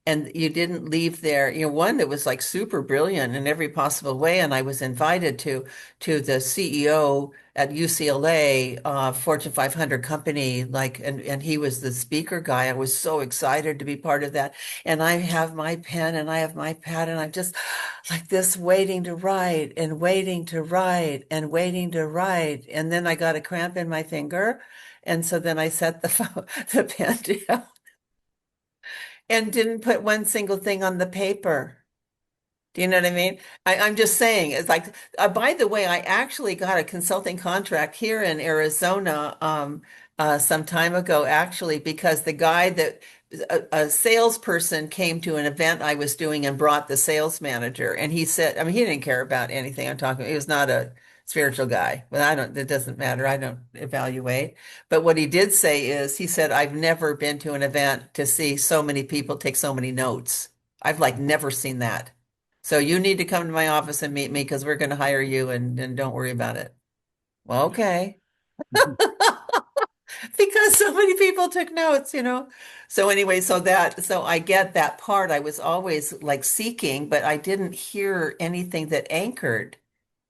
S2: And you didn't leave there, one that was like super brilliant in every possible way. And I was invited to the CEO at UCLA, Fortune 500 company, and he was the speaker guy. I was so excited to be part of that. And I have my pen and I have my pad, and I'm just like this, waiting to write and waiting to write and waiting to write. And then I got a cramp in my finger. And so then I set the pen down and didn't put one single thing on the paper. Do you know what I mean? I'm just saying, it's like, by the way, I actually got a consulting contract here in Arizona some time ago, actually, because the guy a salesperson came to an event I was doing and brought the sales manager. And he said, I mean, he didn't care about anything I'm talking about. He was not a spiritual guy, but it doesn't matter. I don't evaluate. But what he did say is, he said, I've never been to an event to see so many people take so many notes. I've like never seen that. So you need to come to my office and meet me because we're going to hire you, and don't worry about it. Well, okay. Because so many people took notes. So anyway, so I get that part. I was always like seeking, but I didn't hear anything that anchored.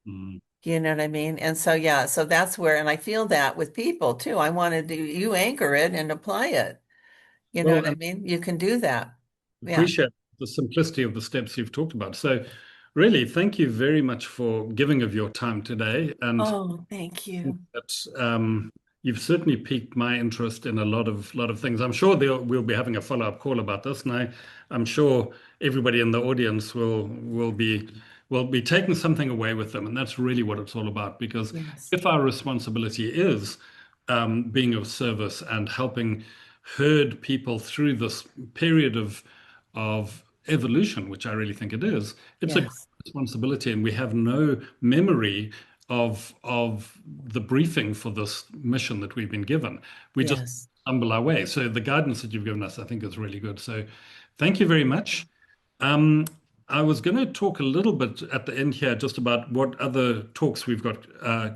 S1: mm,
S2: You know what I mean? And so yeah, so that's where, and I feel that with people too. I want to do you anchor it and apply it. You know
S1: well,
S2: what I
S1: and
S2: mean? You can do that. Yeah.
S1: appreciate the simplicity of the steps you've talked about. So, really, thank you very much for giving of your time today. And
S2: Oh, thank you.
S1: that you've certainly piqued my interest in a lot of things. I'm sure we'll be having a follow-up call about this, and I'm sure everybody in the audience will be taking something away with them, and that's really what it's all about. Because
S2: Yes.
S1: if our responsibility is being of service and helping herd people through this period of evolution, which I really think it is, it's a great
S2: Yes.
S1: responsibility, and we have no memory of the briefing for this mission that we've been given. We just
S2: Yes.
S1: stumble our way. So the guidance that you've given us, I think, is really good. So thank you very much. Um, I was going to talk a little bit at the end here just about what other talks we've got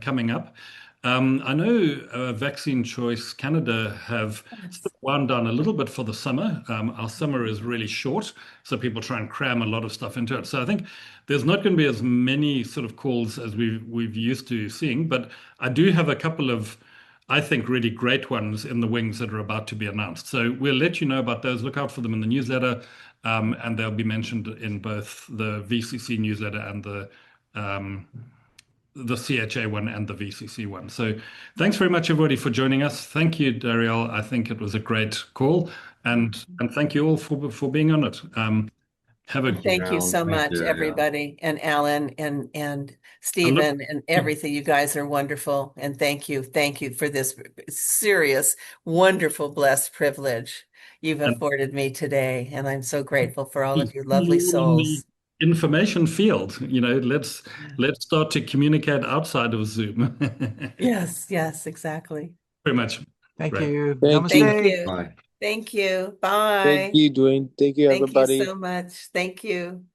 S1: coming up. I know Vaccine Choice Canada have
S2: Yes.
S1: sort of wound down a little bit for the summer. Our summer is really short, so people try and cram a lot of stuff into it. So I think there's not going to be as many sort of calls as we've used to seeing, but I do have a couple of, I think, really great ones in the wings that are about to be announced. So we'll let you know about those. Look out for them in the newsletter, and they'll be mentioned in both the VCC newsletter and the CHA one and the VCC one. So thanks very much, everybody, for joining us. Thank you, Dariel. I think it was a great call, and thank you all for being on it. Have a
S7: you,
S2: Thank you
S7: Alan.
S2: so
S7: Thank
S2: much,
S7: you, Ariel.
S2: everybody, and Alan and
S1: I look
S2: Stephen and everything. You guys are wonderful. And thank you for this serious, wonderful, blessed privilege you've
S1: and
S2: afforded me today. And I'm so grateful for all
S1: see
S2: of you lovely
S1: you all in the
S2: souls.
S1: information field. Let's
S2: Yeah.
S1: let's start to communicate outside of Zoom.
S2: Yes, yes, exactly.
S1: Very much.
S4: Thank
S1: Great.
S4: you.
S8: Thank you.
S2: Thank
S4: Namaste.
S2: you.
S7: Bye.
S2: Thank you.
S8: Thank
S2: Bye.
S8: you, Dwayne. Thank you,
S2: Thank you
S8: everybody.
S2: so much. Thank you.